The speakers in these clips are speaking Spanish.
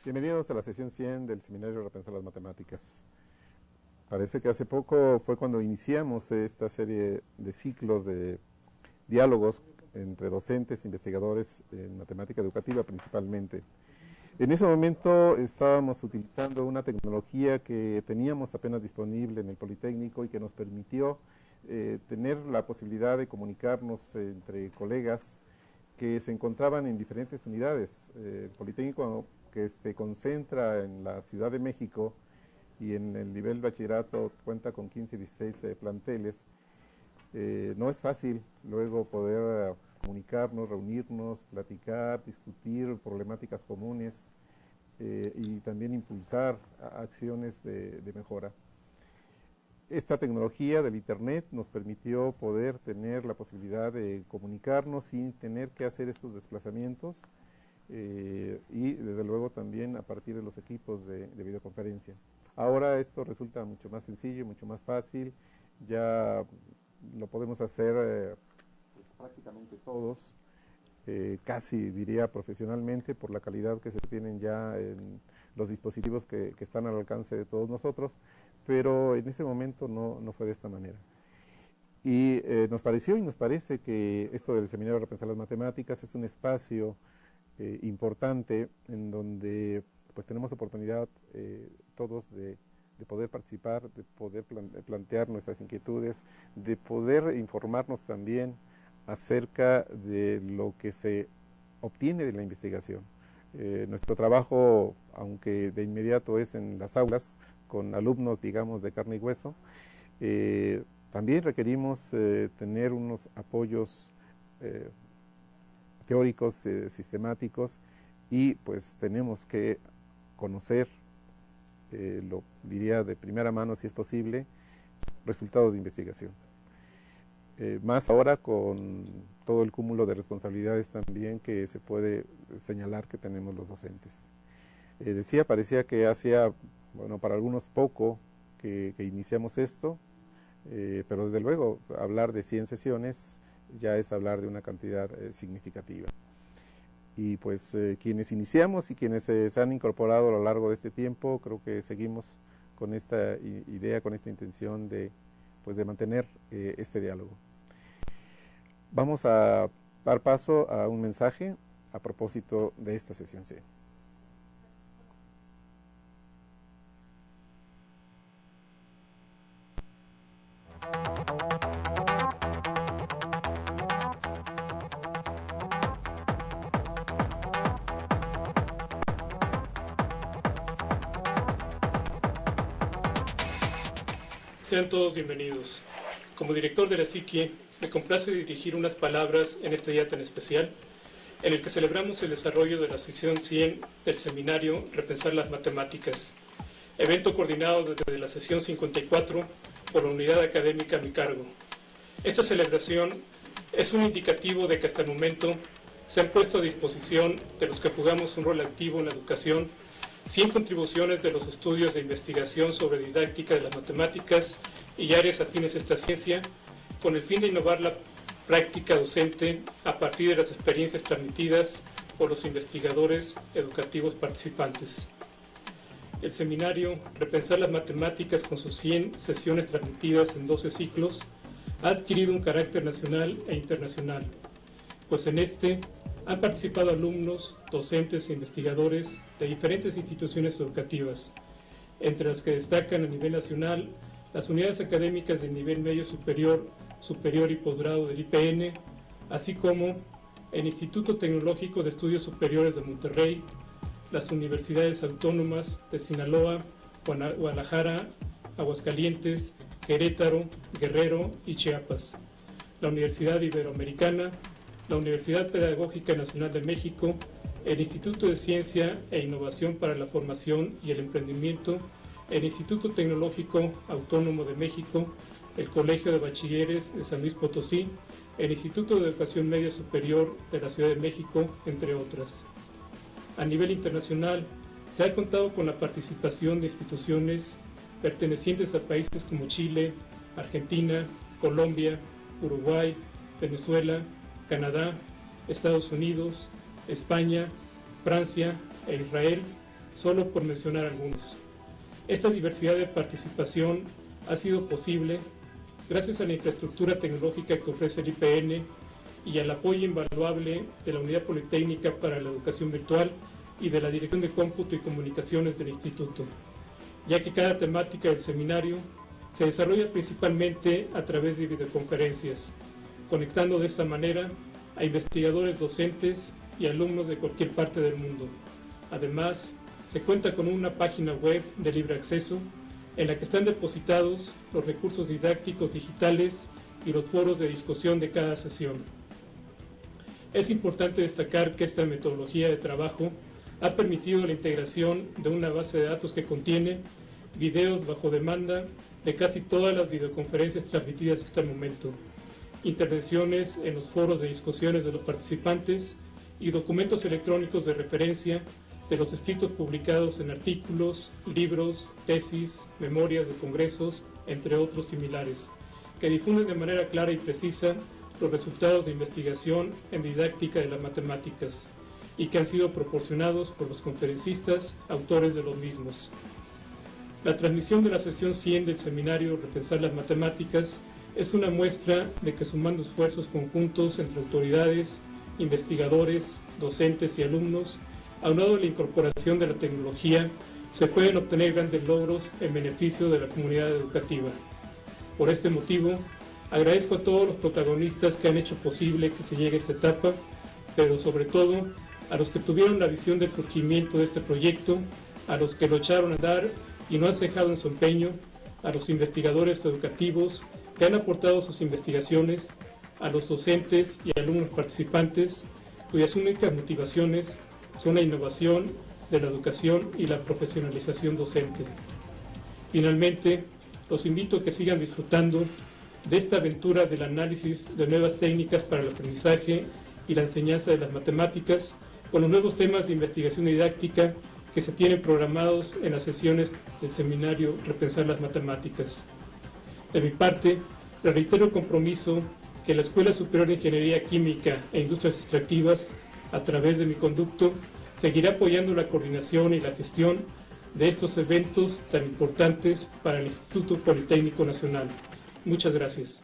Bienvenidos a la sesión 100 del Seminario Repensar las Matemáticas. Parece que hace poco fue cuando iniciamos esta serie de ciclos de diálogos entre docentes e investigadores en matemática educativa principalmente. En ese momento estábamos utilizando una tecnología que teníamos apenas disponible en el Politécnico y que nos permitió tener la posibilidad de comunicarnos entre colegas que se encontraban en diferentes unidades. El Politécnico, que se concentra en la Ciudad de México y en el nivel bachillerato cuenta con 15 y 16 planteles, no es fácil luego poder comunicarnos, reunirnos, platicar, discutir problemáticas comunes y también impulsar acciones de mejora. Esta tecnología del Internet nos permitió poder tener la posibilidad de comunicarnos sin tener que hacer estos desplazamientos y desde luego también a partir de los equipos de videoconferencia. Ahora esto resulta mucho más sencillo, mucho más fácil, ya lo podemos hacer prácticamente todos, casi diría profesionalmente por la calidad que se tienen ya en los dispositivos que están al alcance de todos nosotros, pero en ese momento no fue de esta manera. Y nos pareció y nos parece que esto del Seminario Repensar las Matemáticas es un espacio importante en donde pues tenemos oportunidad todos de poder participar, de poder plantear nuestras inquietudes, de poder informarnos también acerca de lo que se obtiene de la investigación. Nuestro trabajo, aunque de inmediato es en las aulas, con alumnos, digamos, de carne y hueso, también requerimos tener unos apoyos teóricos, sistemáticos, y pues tenemos que conocer, lo diría de primera mano si es posible, resultados de investigación. Más ahora con todo el cúmulo de responsabilidades también que se puede señalar que tenemos los docentes. Parecía que hacía, bueno, para algunos poco que iniciamos esto, pero desde luego hablar de 100 sesiones ya es hablar de una cantidad significativa. Y pues quienes iniciamos y quienes se han incorporado a lo largo de este tiempo, creo que seguimos con esta idea, con esta intención de mantener este diálogo. Vamos a dar paso a un mensaje a propósito de esta sesión C. Sean todos bienvenidos. Como director de la SICIE, me complace dirigir unas palabras en este día tan especial, en el que celebramos el desarrollo de la sesión 100 del seminario Repensar las Matemáticas, evento coordinado desde la sesión 54 por la unidad académica a mi cargo. Esta celebración es un indicativo de que hasta el momento se han puesto a disposición de los que jugamos un rol activo en la educación 100 contribuciones de los estudios de investigación sobre didáctica de las matemáticas y áreas afines a esta ciencia, con el fin de innovar la práctica docente a partir de las experiencias transmitidas por los investigadores educativos participantes. El seminario Repensar las Matemáticas, con sus 100 sesiones transmitidas en 12 ciclos, ha adquirido un carácter nacional e internacional, pues en este han participado alumnos, docentes e investigadores de diferentes instituciones educativas, entre las que destacan a nivel nacional las unidades académicas de nivel medio superior, superior y posgrado del IPN, así como el Instituto Tecnológico de Estudios Superiores de Monterrey, las universidades autónomas de Sinaloa, Guadalajara, Aguascalientes, Querétaro, Guerrero y Chiapas, la Universidad Iberoamericana, la Universidad Pedagógica Nacional de México, el Instituto de Ciencia e Innovación para la Formación y el Emprendimiento, el Instituto Tecnológico Autónomo de México, el Colegio de Bachilleres de San Luis Potosí, el Instituto de Educación Media Superior de la Ciudad de México, entre otras. A nivel internacional, se ha contado con la participación de instituciones pertenecientes a países como Chile, Argentina, Colombia, Uruguay, Venezuela, Canadá, Estados Unidos, España, Francia e Israel, solo por mencionar algunos. Esta diversidad de participación ha sido posible gracias a la infraestructura tecnológica que ofrece el IPN y al apoyo invaluable de la Unidad Politécnica para la Educación Virtual y de la Dirección de Cómputo y Comunicaciones del Instituto, ya que cada temática del seminario se desarrolla principalmente a través de videoconferencias, conectando de esta manera a investigadores, docentes y alumnos de cualquier parte del mundo. Además, se cuenta con una página web de libre acceso en la que están depositados los recursos didácticos digitales y los foros de discusión de cada sesión. Es importante destacar que esta metodología de trabajo ha permitido la integración de una base de datos que contiene videos bajo demanda de casi todas las videoconferencias transmitidas hasta el momento, intervenciones en los foros de discusiones de los participantes y documentos electrónicos de referencia de los escritos publicados en artículos, libros, tesis, memorias de congresos, entre otros similares, que difunden de manera clara y precisa los resultados de investigación en didáctica de las matemáticas y que han sido proporcionados por los conferencistas, autores de los mismos. La transmisión de la sesión 100 del seminario Repensar las Matemáticas es una muestra de que sumando esfuerzos conjuntos entre autoridades, investigadores, docentes y alumnos, aunado a la incorporación de la tecnología, se pueden obtener grandes logros en beneficio de la comunidad educativa. Por este motivo, agradezco a todos los protagonistas que han hecho posible que se llegue a esta etapa, pero sobre todo a los que tuvieron la visión del surgimiento de este proyecto, a los que lo echaron a andar y no han cejado en su empeño, a los investigadores educativos que han aportado sus investigaciones, a los docentes y alumnos participantes, cuyas únicas motivaciones son la innovación de la educación y la profesionalización docente. Finalmente, los invito a que sigan disfrutando de esta aventura del análisis de nuevas técnicas para el aprendizaje y la enseñanza de las matemáticas, con los nuevos temas de investigación didáctica que se tienen programados en las sesiones del seminario Repensar las Matemáticas. De mi parte, reitero el compromiso que la Escuela Superior de Ingeniería Química e Industrias Extractivas, a través de mi conducto, seguirá apoyando la coordinación y la gestión de estos eventos tan importantes para el Instituto Politécnico Nacional. Muchas gracias.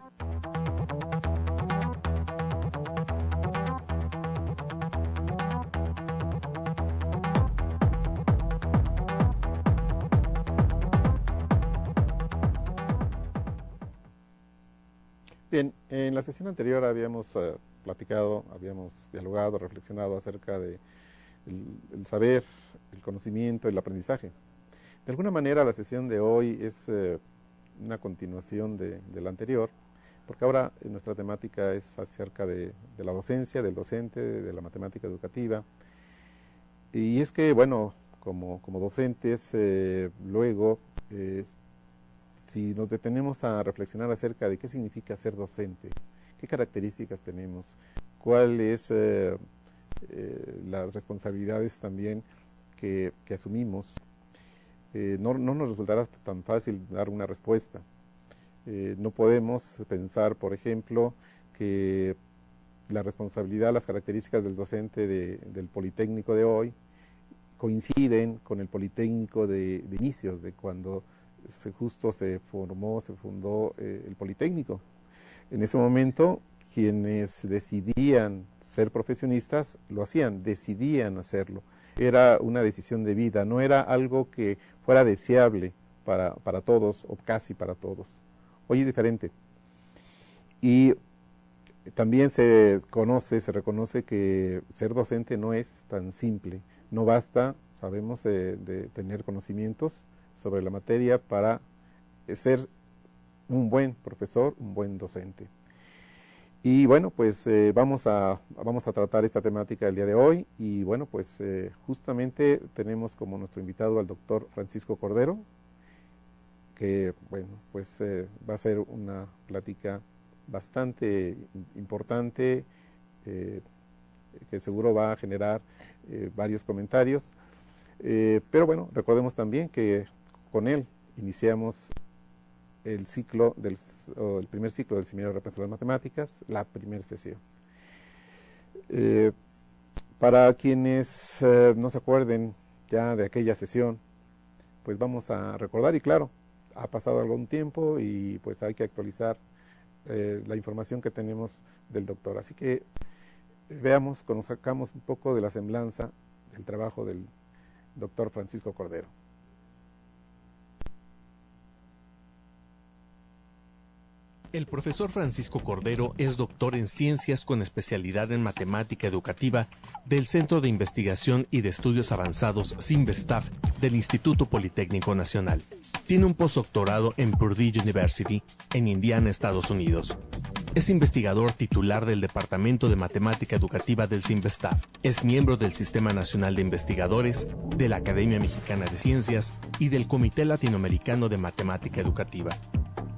Bien, en la sesión anterior habíamos platicado, habíamos dialogado, reflexionado acerca de el saber, el conocimiento, el aprendizaje. De alguna manera la sesión de hoy es una continuación de la anterior, porque ahora nuestra temática es acerca de la docencia, del docente, de la matemática educativa. Y es que, bueno, como docentes, luego, si nos detenemos a reflexionar acerca de qué significa ser docente, qué características tenemos, cuáles las responsabilidades también que asumimos, no nos resultará tan fácil dar una respuesta. No podemos pensar, por ejemplo, que la responsabilidad, las características del docente del Politécnico de hoy coinciden con el Politécnico de inicios, de cuando justo se fundó el Politécnico. En ese momento, quienes decidían ser profesionistas lo hacían, decidían hacerlo. Era una decisión de vida, no era algo que fuera deseable para todos o casi para todos. Hoy es diferente. Y también se reconoce que ser docente no es tan simple. No basta, sabemos, de tener conocimientos sobre la materia para ser un buen profesor, un buen docente. Y bueno, pues vamos a tratar esta temática el día de hoy y bueno, pues justamente tenemos como nuestro invitado al doctor Francisco Cordero, que bueno, pues va a ser una plática bastante importante, que seguro va a generar varios comentarios, pero bueno, recordemos también que con él iniciamos el primer ciclo del Seminario Repensar las Matemáticas, la primera sesión. Para quienes no se acuerden, ya de aquella sesión, pues vamos a recordar, y claro, ha pasado algún tiempo y pues hay que actualizar la información que tenemos del doctor. Así que veamos, conozcamos un poco de la semblanza del trabajo del doctor Francisco Cordero. El profesor Francisco Cordero es doctor en Ciencias con especialidad en Matemática Educativa del Centro de Investigación y de Estudios Avanzados CINVESTAF del Instituto Politécnico Nacional. Tiene un postdoctorado en Purdue University, en Indiana, Estados Unidos. Es investigador titular del Departamento de Matemática Educativa del CINVESTAF. Es miembro del Sistema Nacional de Investigadores, de la Academia Mexicana de Ciencias y del Comité Latinoamericano de Matemática Educativa.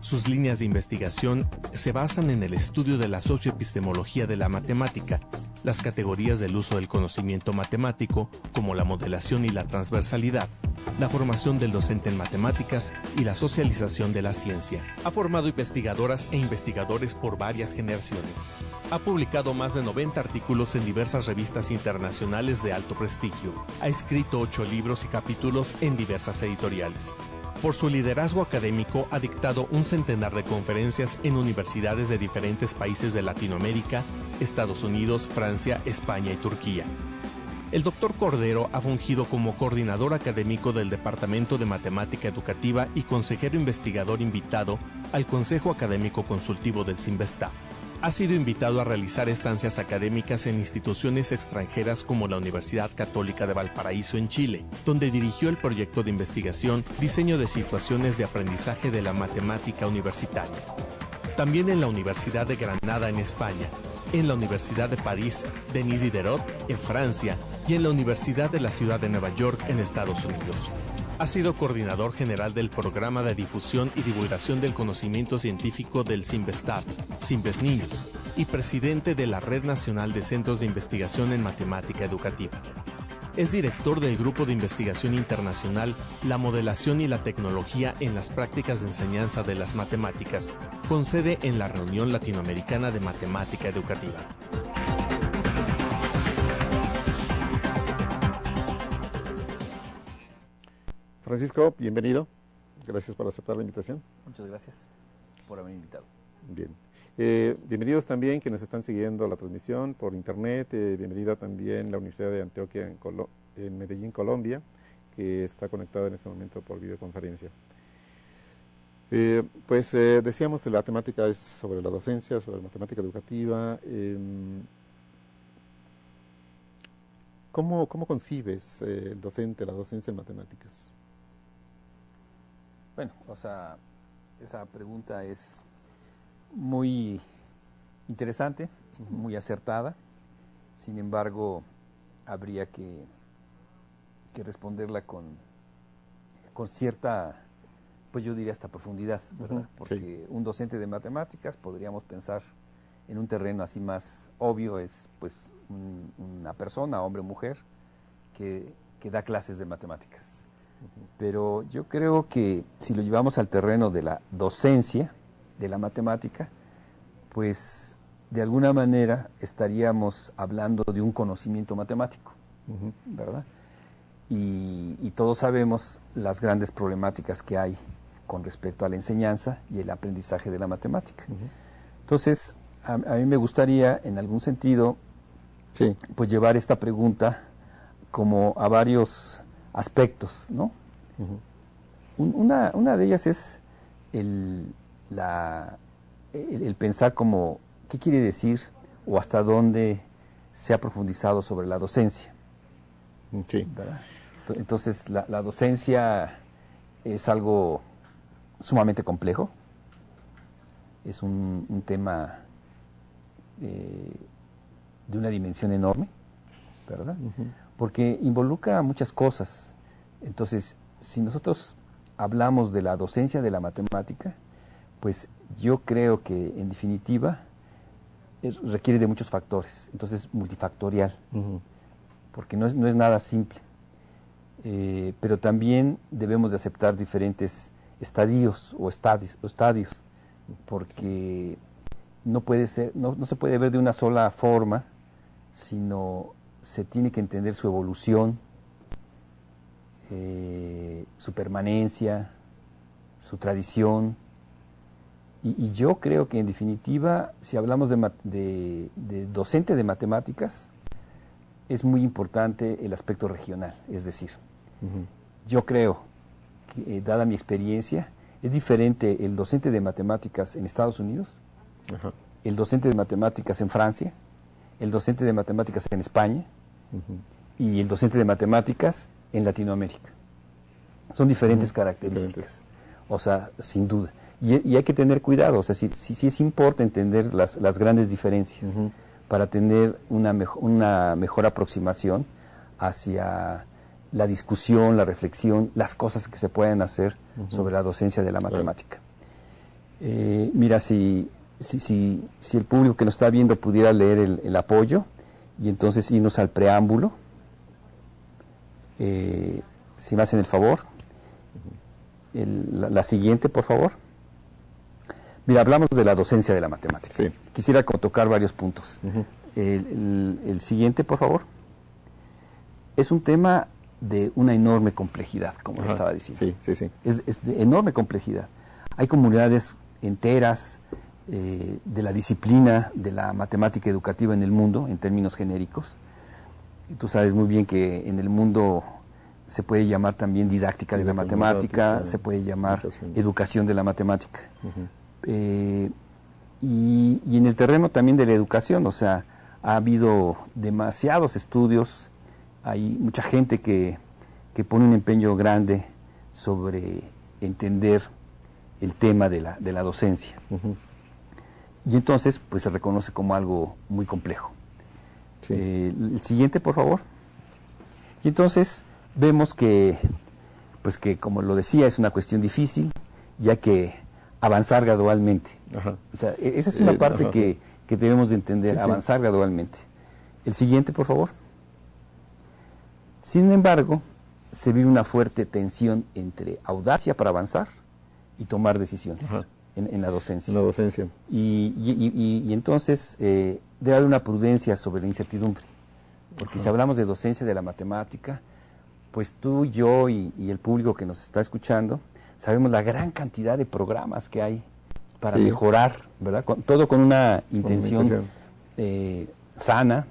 Sus líneas de investigación se basan en el estudio de la socioepistemología de la matemática, las categorías del uso del conocimiento matemático, como la modelación y la transversalidad, la formación del docente en matemáticas y la socialización de la ciencia. Ha formado investigadoras e investigadores por varias generaciones. Ha publicado más de 90 artículos en diversas revistas internacionales de alto prestigio. Ha escrito 8 libros y capítulos en diversas editoriales. Por su liderazgo académico ha dictado un centenar de conferencias en universidades de diferentes países de Latinoamérica, Estados Unidos, Francia, España y Turquía. El doctor Cordero ha fungido como coordinador académico del Departamento de Matemática Educativa y consejero investigador invitado al Consejo Académico Consultivo del CINVESTAF. Ha sido invitado a realizar estancias académicas en instituciones extranjeras como la Universidad Católica de Valparaíso en Chile, donde dirigió el proyecto de investigación Diseño de situaciones de aprendizaje de la matemática universitaria. También en la Universidad de Granada en España, en la Universidad de París, Denis Diderot en Francia y en la Universidad de la Ciudad de Nueva York en Estados Unidos. Ha sido coordinador general del Programa de Difusión y Divulgación del Conocimiento Científico del CINVESTAF, CINVESNIños, y presidente de la Red Nacional de Centros de Investigación en Matemática Educativa. Es director del Grupo de Investigación Internacional La Modelación y la Tecnología en las Prácticas de Enseñanza de las Matemáticas, con sede en la Reunión Latinoamericana de Matemática Educativa. Francisco, bienvenido. Gracias por aceptar la invitación. Muchas gracias por haberme invitado. Bien. Bienvenidos también quienes están siguiendo la transmisión por internet. Bienvenida también la Universidad de Antioquia en Medellín, Colombia, que está conectada en este momento por videoconferencia. Decíamos que la temática es sobre la docencia, sobre matemática educativa. ¿Cómo concibes el docente, la docencia en matemáticas? Bueno, o sea, esa pregunta es muy interesante, muy acertada. Sin embargo, habría que responderla con cierta, pues yo diría hasta profundidad, ¿verdad? Porque sí, un docente de matemáticas, podríamos pensar en un terreno así más obvio, es pues una persona, hombre o mujer, que da clases de matemáticas. Pero yo creo que si lo llevamos al terreno de la docencia de la matemática, pues de alguna manera estaríamos hablando de un conocimiento matemático, ¿verdad? Y todos sabemos las grandes problemáticas que hay con respecto a la enseñanza y el aprendizaje de la matemática. Entonces, a mí me gustaría, en algún sentido, sí, pues llevar esta pregunta como a varios aspectos, ¿no? Una de ellas es el pensar como, ¿qué quiere decir o hasta dónde se ha profundizado sobre la docencia? Sí. ¿Verdad? Entonces, la docencia es algo sumamente complejo, es un tema de una dimensión enorme, ¿verdad? Porque involucra muchas cosas. Entonces, si nosotros hablamos de la docencia de la matemática, pues yo creo que en definitiva requiere de muchos factores, entonces multifactorial, porque no es nada simple. Pero también debemos de aceptar diferentes estadios, porque no puede ser, no se puede ver de una sola forma, sino se tiene que entender su evolución su permanencia, su tradición. Y yo creo que en definitiva, si hablamos de docente de matemáticas, es muy importante el aspecto regional. Es decir, yo creo que, dada mi experiencia, es diferente el docente de matemáticas en Estados Unidos, el docente de matemáticas en Francia, el docente de matemáticas en España y el docente de matemáticas en Latinoamérica. Son diferentes características, o sea, sin duda. Y hay que tener cuidado, o sea, sí importa entender las grandes diferencias para tener una mejor aproximación hacia la discusión, la reflexión, las cosas que se pueden hacer sobre la docencia de la matemática. Mira, si el público que nos está viendo pudiera leer el apoyo y entonces irnos al preámbulo, si me hacen el favor, la siguiente, por favor. Mira, hablamos de la docencia de la matemática. Sí. Quisiera tocar varios puntos. El siguiente, por favor. Es un tema de una enorme complejidad, como lo estaba diciendo. Sí. Es de enorme complejidad. Hay comunidades enteras de la disciplina de la matemática educativa en el mundo, en términos genéricos. Y tú sabes muy bien que en el mundo se puede llamar también didáctica de la matemática, se puede llamar educación de la matemática. Y en el terreno también de la educación, o sea, ha habido demasiados estudios, hay mucha gente que pone un empeño grande sobre entender el tema de la docencia. Y entonces, pues se reconoce como algo muy complejo. El siguiente, por favor. Y entonces vemos que, pues que, como lo decía, es una cuestión difícil, ya que avanzar gradualmente. O sea, esa es una parte que debemos de entender, avanzar gradualmente. El siguiente, por favor. Sin embargo, se vive una fuerte tensión entre audacia para avanzar y tomar decisiones en la docencia. En la docencia. Y entonces debe haber una prudencia sobre la incertidumbre. Porque si hablamos de docencia de la matemática, pues tú, yo y el público que nos está escuchando, sabemos la gran cantidad de programas que hay para mejorar, ¿verdad? Todo con una intención sana,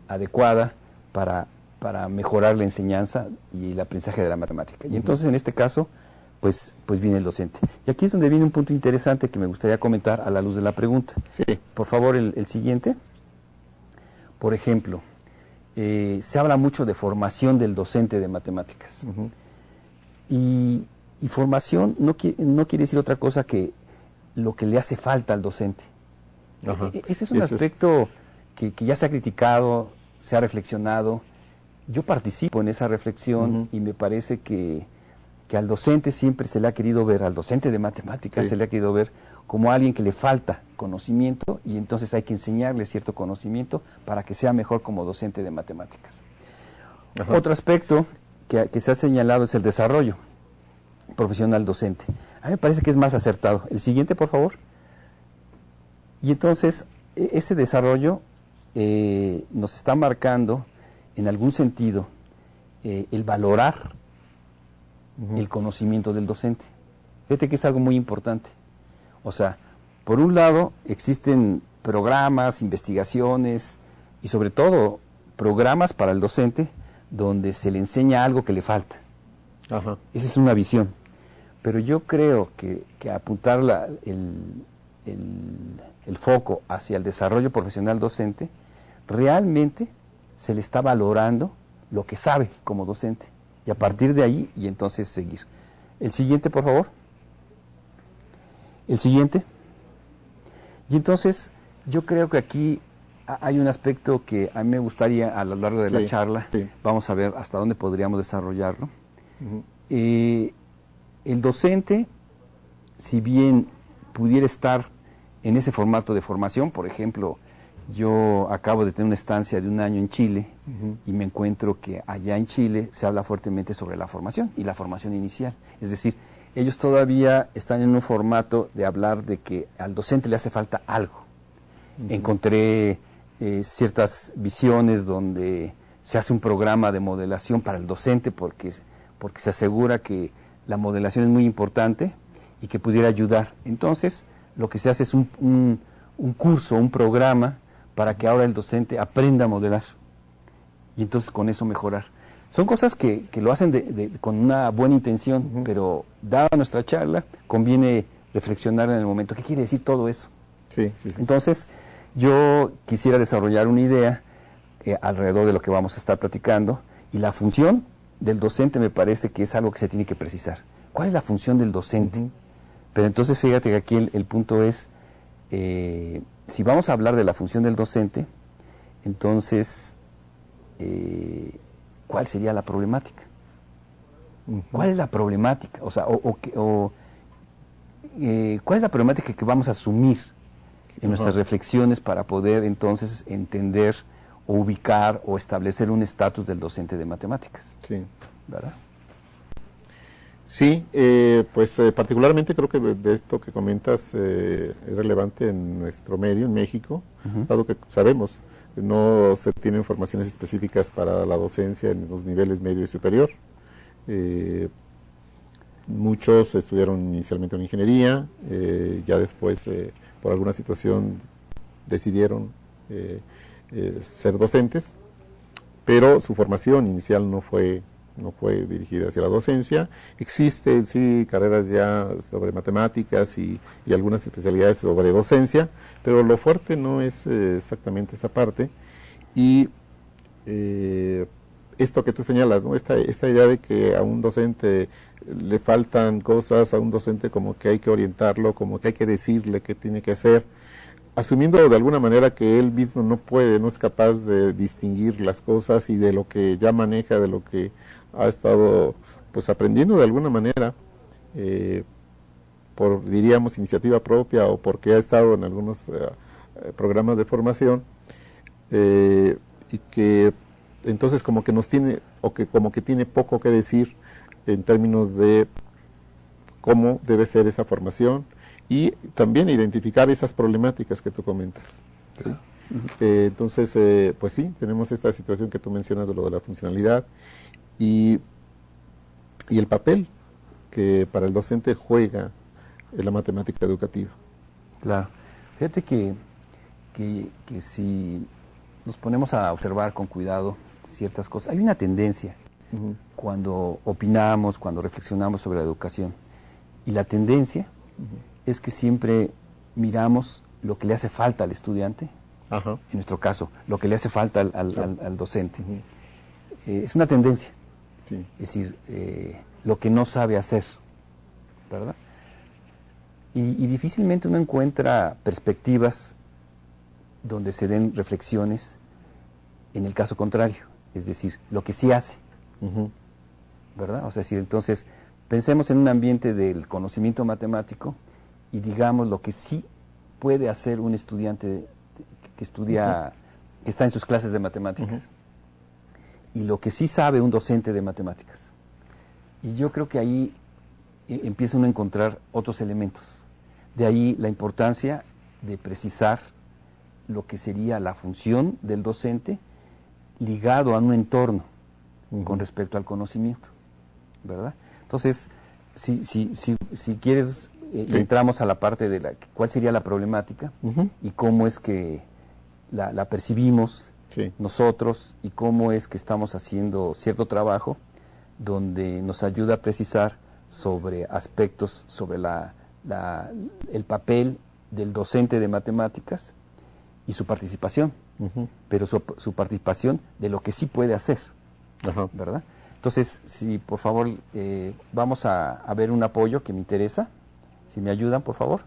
adecuada para mejorar la enseñanza y el aprendizaje de la matemática. Y entonces, en este caso, pues viene el docente. Y aquí es donde viene un punto interesante que me gustaría comentar a la luz de la pregunta. Por favor, el siguiente. Por ejemplo, se habla mucho de formación del docente de matemáticas. Y formación no quiere decir otra cosa que lo que le hace falta al docente. Este es un aspecto que ya se ha criticado, se ha reflexionado. Yo participo en esa reflexión y me parece que al docente siempre se le ha querido ver, al docente de matemáticas se le ha querido ver como alguien que le falta conocimiento y entonces hay que enseñarle cierto conocimiento para que sea mejor como docente de matemáticas. Otro aspecto que se ha señalado es el desarrollo profesional docente. A mí me parece que es más acertado. El siguiente, por favor. Y entonces, ese desarrollo nos está marcando, en algún sentido, el valorar el conocimiento del docente. Fíjate que es algo muy importante. O sea, por un lado, existen programas, investigaciones y sobre todo programas para el docente donde se le enseña algo que le falta. Esa es una visión. Pero yo creo que apuntar el foco hacia el desarrollo profesional docente, realmente se le está valorando lo que sabe como docente. Y a partir de ahí, y entonces seguir. El siguiente, por favor. El siguiente. Y entonces, yo creo que aquí hay un aspecto que a mí me gustaría, a lo largo de la charla, vamos a ver hasta dónde podríamos desarrollarlo. El docente, si bien pudiera estar en ese formato de formación, por ejemplo, yo acabo de tener una estancia de 1 año en Chile y me encuentro que allá en Chile se habla fuertemente sobre la formación y la formación inicial. Es decir, ellos todavía están en un formato de hablar de que al docente le hace falta algo. Encontré ciertas visiones donde se hace un programa de modelación para el docente porque se asegura que la modelación es muy importante y que pudiera ayudar. Entonces, lo que se hace es un curso, un programa para que ahora el docente aprenda a modelar y entonces con eso mejorar. Son cosas que lo hacen con una buena intención, pero dada nuestra charla, conviene reflexionar en el momento. ¿Qué quiere decir todo eso? Sí. Entonces, yo quisiera desarrollar una idea alrededor de lo que vamos a estar platicando, y la función del docente me parece que es algo que se tiene que precisar. ¿Cuál es la función del docente? Pero entonces fíjate que aquí el punto es, si vamos a hablar de la función del docente, entonces, ¿cuál sería la problemática? ¿Cuál es la problemática? O sea, ¿cuál es la problemática que vamos a asumir en nuestras reflexiones para poder entonces entender o ubicar o establecer un estatus del docente de matemáticas? Sí. ¿Verdad? Sí, particularmente creo que de esto que comentas es relevante en nuestro medio, en México, dado que sabemos que no se tienen formaciones específicas para la docencia en los niveles medio y superior. Muchos estudiaron inicialmente una ingeniería, ya después por alguna situación decidieron ser docentes, pero su formación inicial no fue dirigida hacia la docencia. Existen sí carreras ya sobre matemáticas y algunas especialidades sobre docencia, pero lo fuerte no es exactamente esa parte. Y esto que tú señalas, ¿no? Esta idea de que a un docente le faltan cosas, a un docente como que hay que orientarlo, como que hay que decirle qué tiene que hacer, asumiendo de alguna manera que él mismo no es capaz de distinguir las cosas y de lo que ya maneja, de lo que ha estado pues aprendiendo de alguna manera, por, diríamos, iniciativa propia o porque ha estado en algunos programas de formación, y que entonces como que nos tiene, o que como que tiene poco que decir en términos de cómo debe ser esa formación y también identificar esas problemáticas que tú comentas, ¿sí? Entonces, pues sí, tenemos esta situación que tú mencionas de lo de la funcionalidad y el papel que para el docente juega en la matemática educativa. Claro. Fíjate que si nos ponemos a observar con cuidado ciertas cosas, hay una tendencia cuando opinamos, cuando reflexionamos sobre la educación, y la tendencia es que siempre miramos lo que le hace falta al estudiante, en nuestro caso, lo que le hace falta al docente. Es una tendencia, es decir, lo que no sabe hacer, ¿verdad? Y difícilmente uno encuentra perspectivas donde se den reflexiones en el caso contrario, es decir, lo que sí hace, ¿verdad? O sea, es decir, entonces, pensemos en un ambiente del conocimiento matemático y digamos lo que sí puede hacer un estudiante que estudia, que está en sus clases de matemáticas, y lo que sí sabe un docente de matemáticas. Y yo creo que ahí empieza uno a encontrar otros elementos. De ahí la importancia de precisar lo que sería la función del docente ligado a un entorno con respecto al conocimiento, ¿verdad? Entonces, si quieres, entramos a la parte de cuál sería la problemática y cómo es que la percibimos nosotros y cómo es que estamos haciendo cierto trabajo donde nos ayuda a precisar sobre aspectos, sobre el papel del docente de matemáticas y su participación, pero su participación de lo que sí puede hacer, ¿verdad? Entonces, si por favor vamos a ver un apoyo que me interesa, si me ayudan, por favor.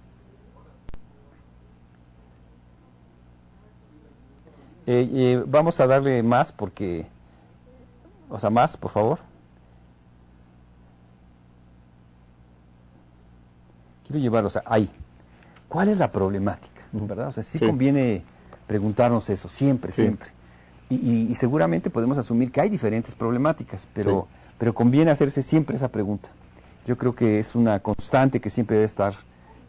Vamos a darle más porque, o sea, más, por favor. Quiero llevar, o sea, ahí. ¿Cuál es la problemática? ¿Verdad? O sea, sí conviene preguntarnos eso, siempre. Y seguramente podemos asumir que hay diferentes problemáticas, pero conviene hacerse siempre esa pregunta. Yo creo que es una constante que siempre debe estar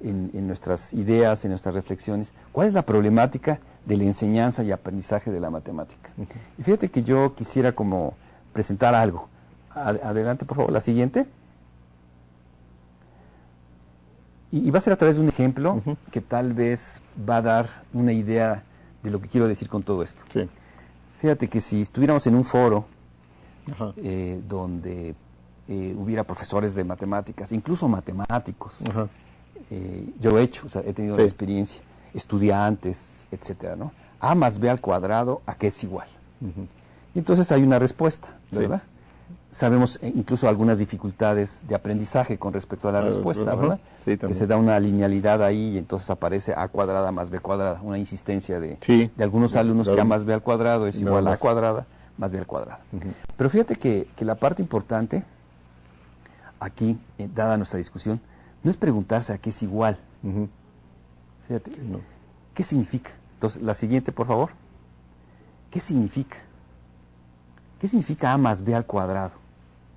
en nuestras ideas, en nuestras reflexiones, ¿cuál es la problemática de la enseñanza y aprendizaje de la matemática? Y fíjate que yo quisiera como presentar algo. Adelante, por favor, la siguiente. Y va a ser a través de un ejemplo que tal vez va a dar una idea de lo que quiero decir con todo esto. Sí. Fíjate que si estuviéramos en un foro donde hubiera profesores de matemáticas, incluso matemáticos, yo lo he hecho, o sea, he tenido la experiencia, estudiantes, etcétera, ¿no? A más B al cuadrado, ¿a qué es igual? Y entonces hay una respuesta, ¿verdad? Sabemos incluso algunas dificultades de aprendizaje con respecto a la respuesta, ¿verdad? Sí, que se da una linealidad ahí y entonces aparece A cuadrada más B cuadrada, una insistencia de algunos alumnos que A más B al cuadrado es igual a A cuadrada más B al cuadrado. Pero fíjate que la parte importante aquí, dada nuestra discusión, no es preguntarse a qué es igual. Fíjate, ¿qué significa? Entonces, la siguiente, por favor. ¿Qué significa? ¿Qué significa A más B al cuadrado?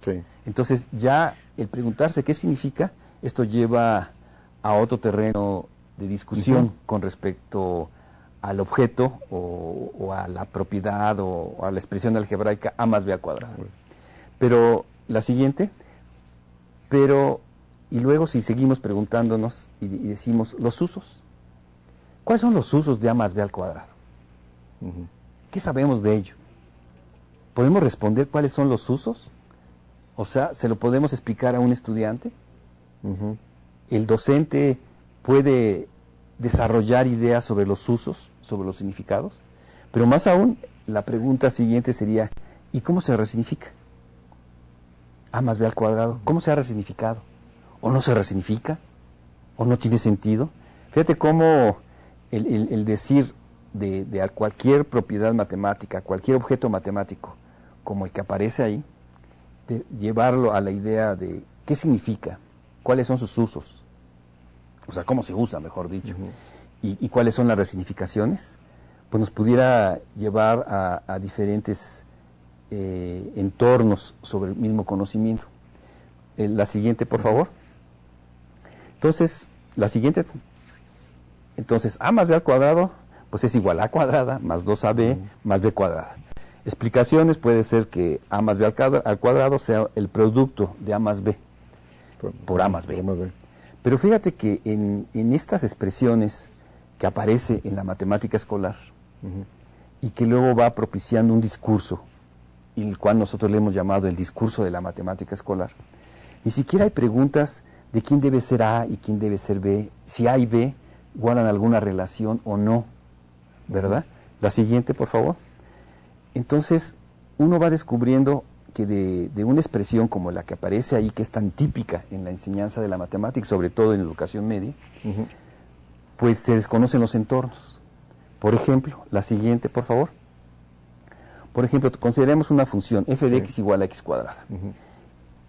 Sí. Entonces, ya el preguntarse qué significa, esto lleva a otro terreno de discusión con respecto al objeto o a la propiedad o a la expresión algebraica A más B al cuadrado. Pero, la siguiente, y luego si seguimos preguntándonos y decimos los usos. ¿Cuáles son los usos de A más B al cuadrado? ¿Qué sabemos de ello? ¿Podemos responder cuáles son los usos? O sea, ¿se lo podemos explicar a un estudiante? ¿El docente puede desarrollar ideas sobre los usos, sobre los significados? Pero más aún, la pregunta siguiente sería, ¿y cómo se resignifica? A más B al cuadrado, ¿cómo se ha resignificado? ¿O no se resignifica? ¿O no tiene sentido? Fíjate cómo el decir de cualquier propiedad matemática, cualquier objeto matemático, como el que aparece ahí, de llevarlo a la idea de qué significa, cuáles son sus usos, o sea, cómo se usa, mejor dicho, y cuáles son las resignificaciones, pues nos pudiera llevar a diferentes entornos sobre el mismo conocimiento. La siguiente, por favor. Entonces, la siguiente, entonces, A más B al cuadrado, pues es igual a A cuadrada más 2AB más B cuadrada. Explicaciones puede ser que A más B al cuadrado sea el producto de A más B por A más B. Pero fíjate que en estas expresiones que aparece en la matemática escolar y que luego va propiciando un discurso, y el cual nosotros le hemos llamado el discurso de la matemática escolar, ni siquiera hay preguntas de quién debe ser A y quién debe ser B, si A y B guardan alguna relación o no, ¿verdad? La siguiente, por favor. Entonces, uno va descubriendo que de una expresión como la que aparece ahí, que es tan típica en la enseñanza de la matemática, sobre todo en educación media, pues se desconocen los entornos. Por ejemplo, la siguiente, por favor. Por ejemplo, consideremos una función f de x igual a x cuadrada.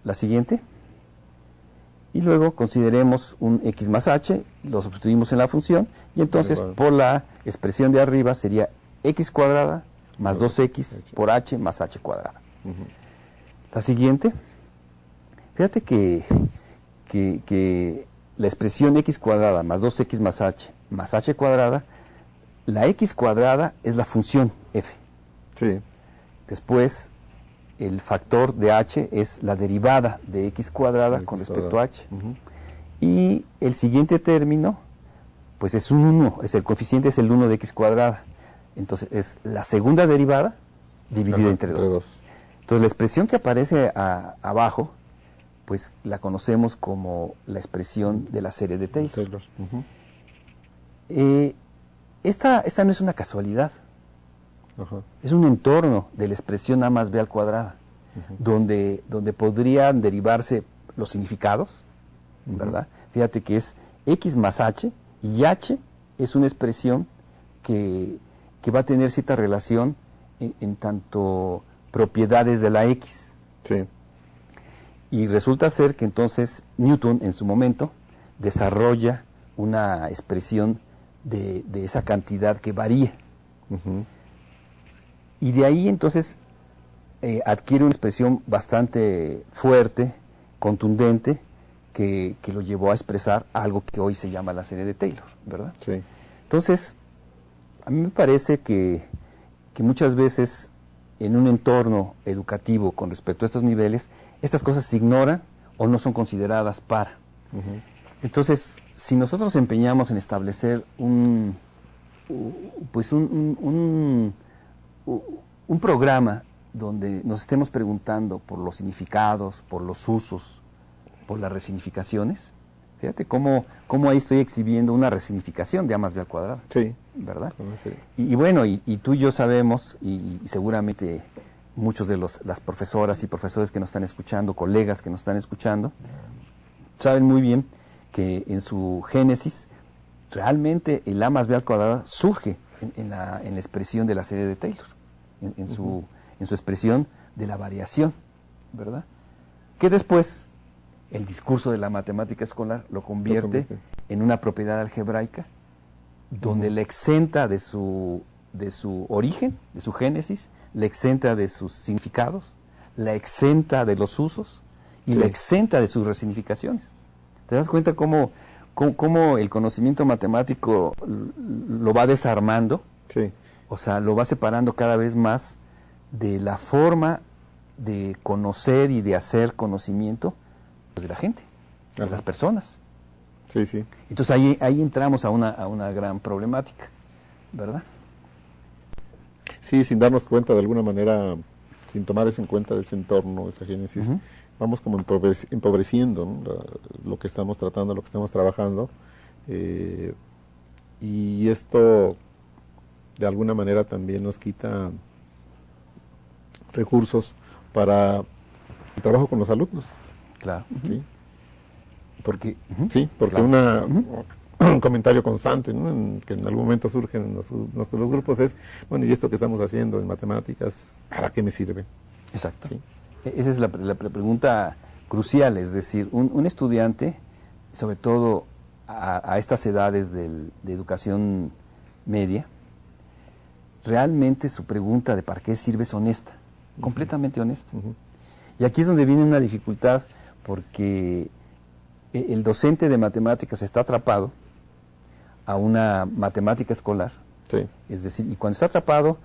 La siguiente. Y luego consideremos un x más h, lo sustituimos en la función, y entonces por la expresión de arriba sería x cuadrada más 2x por h más h cuadrada. La siguiente. Fíjate que la expresión x cuadrada más 2x más h cuadrada, la x cuadrada es la función f. Sí. Después, el factor de h es la derivada de x cuadrada con respecto a h. Y el siguiente término, pues es un 1, el coeficiente es el 1 de x cuadrada. Entonces, es la segunda derivada dividida entre 2. Entonces, la expresión que aparece abajo, pues la conocemos como la expresión de la serie de Taylor. Esta no es una casualidad. Es un entorno de la expresión A más B al cuadrado, donde podrían derivarse los significados, ¿verdad? Fíjate que es x más h, y h es una expresión que va a tener cierta relación en tanto propiedades de la x. Sí. Y resulta ser que entonces Newton en su momento desarrolla una expresión de esa cantidad que varía. Y de ahí entonces adquiere una expresión bastante fuerte, contundente, que lo llevó a expresar algo que hoy se llama la serie de Taylor, ¿verdad? Sí. Entonces, a mí me parece que muchas veces en un entorno educativo con respecto a estos niveles, estas cosas se ignoran o no son consideradas para. Ujú. Entonces, si nosotros nos empeñamos en establecer un programa donde nos estemos preguntando por los significados, por los usos, por las resignificaciones, fíjate cómo ahí estoy exhibiendo una resignificación de A más B al cuadrado, Sí. ¿verdad? Sí. Y bueno, y tú y yo sabemos, y seguramente muchos de las profesoras y profesores que nos están escuchando, colegas que nos están escuchando, saben muy bien que en su génesis, realmente el A más B al cuadrado surge en la expresión de la serie de Taylor, en su expresión de la variación, ¿verdad? Que después el discurso de la matemática escolar lo convierte en una propiedad algebraica donde le exenta de su origen, de su génesis, le exenta de sus significados, la exenta de los usos y la exenta de sus resignificaciones. ¿Te das cuenta cómo el conocimiento matemático lo va desarmando? Sí. O sea, lo va separando cada vez más de la forma de conocer y de hacer conocimiento pues, de la gente, de las personas. Sí, sí. Entonces ahí entramos a una gran problemática, ¿verdad? Sí, sin darnos cuenta de alguna manera, sin tomar eso en cuenta de ese entorno, esa génesis, vamos como empobreciendo, ¿no? Lo que estamos tratando, lo que estamos trabajando. Y esto de alguna manera también nos quita recursos para el trabajo con los alumnos. Claro. ¿Sí? Porque, porque claro. Un comentario constante, ¿no? que en algún momento surge en los grupos es, bueno, ¿y esto que estamos haciendo en matemáticas, para qué me sirve? Exacto. ¿Sí? Esa es la pregunta crucial, es decir, un estudiante, sobre todo a estas edades de educación media, realmente su pregunta de para qué sirve es honesta, completamente honesta. Y aquí es donde viene una dificultad, porque el docente de matemáticas está atrapado a una matemática escolar. Sí. Es decir, y cuando está atrapado,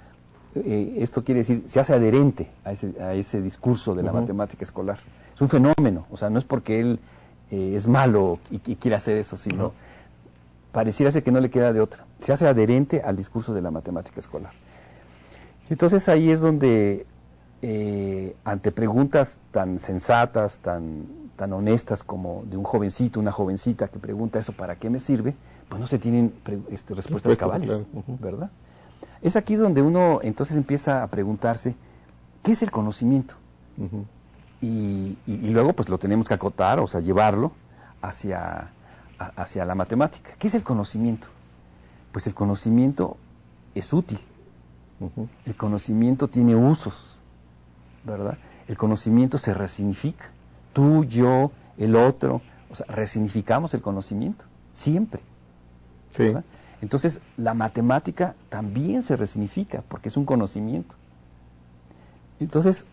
esto quiere decir, se hace adherente a ese discurso de la matemática escolar. Es un fenómeno, o sea, no es porque él es malo y quiere hacer eso, sino pareciera ser que no le queda de otra. Se hace adherente al discurso de la matemática escolar. Entonces ahí es donde, ante preguntas tan sensatas, tan honestas como de un jovencito, una jovencita que pregunta eso, ¿para qué me sirve?, pues no se tienen respuestas cabales, claro. ¿verdad? Es aquí donde uno entonces empieza a preguntarse, ¿qué es el conocimiento? Y luego pues lo tenemos que acotar, o sea, llevarlo hacia la matemática. ¿Qué es el conocimiento? Pues el conocimiento es útil. El conocimiento tiene usos, ¿verdad? El conocimiento se resignifica. Tú, yo, el otro, o sea, resignificamos el conocimiento, siempre. Sí. ¿Verdad? Entonces, la matemática también se resignifica, porque es un conocimiento. Entonces,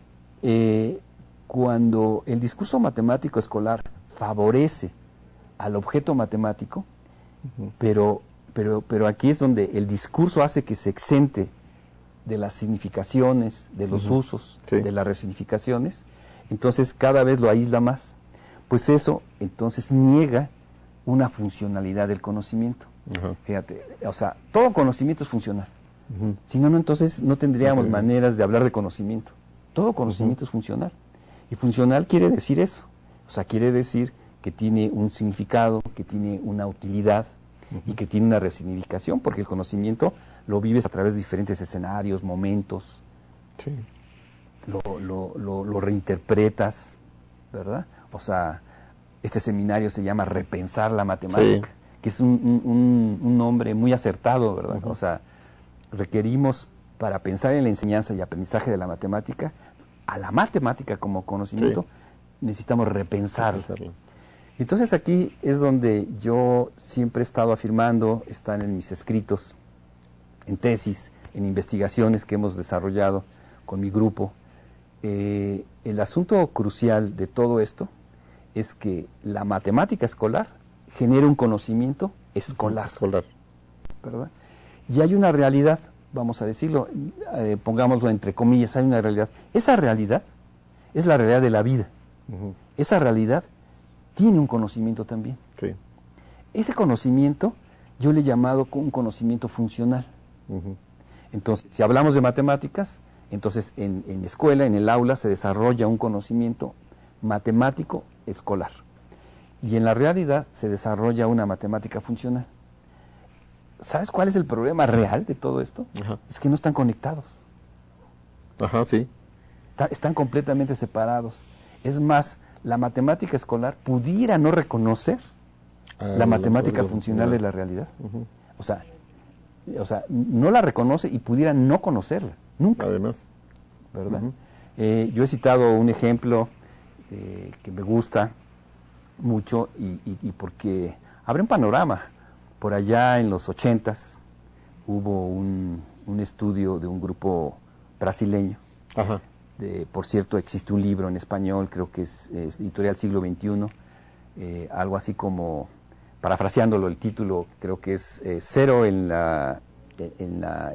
cuando el discurso matemático escolar favorece al objeto matemático, pero aquí es donde el discurso hace que se exente de las significaciones, de los usos, de las resignificaciones, entonces cada vez lo aísla más. Pues eso entonces niega una funcionalidad del conocimiento. Fíjate, o sea, todo conocimiento es funcional. Si no, entonces no tendríamos maneras de hablar de conocimiento. Todo conocimiento es funcional. Y funcional quiere decir eso. O sea, quiere decir que tiene un significado, que tiene una utilidad y que tiene una resignificación, porque el conocimiento lo vives a través de diferentes escenarios, momentos. Sí. Lo reinterpretas, ¿verdad? O sea, este seminario se llama Repensar la Matemática, que es un nombre muy acertado, ¿verdad? O sea, requerimos, para pensar en la enseñanza y aprendizaje de la matemática, a la matemática como conocimiento, necesitamos repensarla. Entonces aquí es donde yo siempre he estado afirmando, están en mis escritos, en tesis, en investigaciones que hemos desarrollado con mi grupo. El asunto crucial de todo esto es que la matemática escolar genera un conocimiento escolar, ¿verdad? Y hay una realidad, vamos a decirlo, pongámoslo entre comillas, hay una realidad. Esa realidad es la realidad de la vida. Esa realidad tiene un conocimiento también. Sí. Ese conocimiento yo le he llamado un conocimiento funcional. Entonces, si hablamos de matemáticas, entonces en escuela, en el aula, se desarrolla un conocimiento matemático escolar. Y en la realidad se desarrolla una matemática funcional. ¿Sabes cuál es el problema real de todo esto? Es que no están conectados. Sí. Están completamente separados. Es más, la matemática escolar pudiera no reconocer la matemática funcional de la realidad. O sea, no la reconoce y pudiera no conocerla, nunca. Además. ¿Verdad? Yo he citado un ejemplo que me gusta mucho y porque abre un panorama. Por allá en los 80s hubo un estudio de un grupo brasileño. Por cierto, existe un libro en español, creo que es editorial Siglo XXI, algo así como, parafraseándolo el título, creo que es 0 en la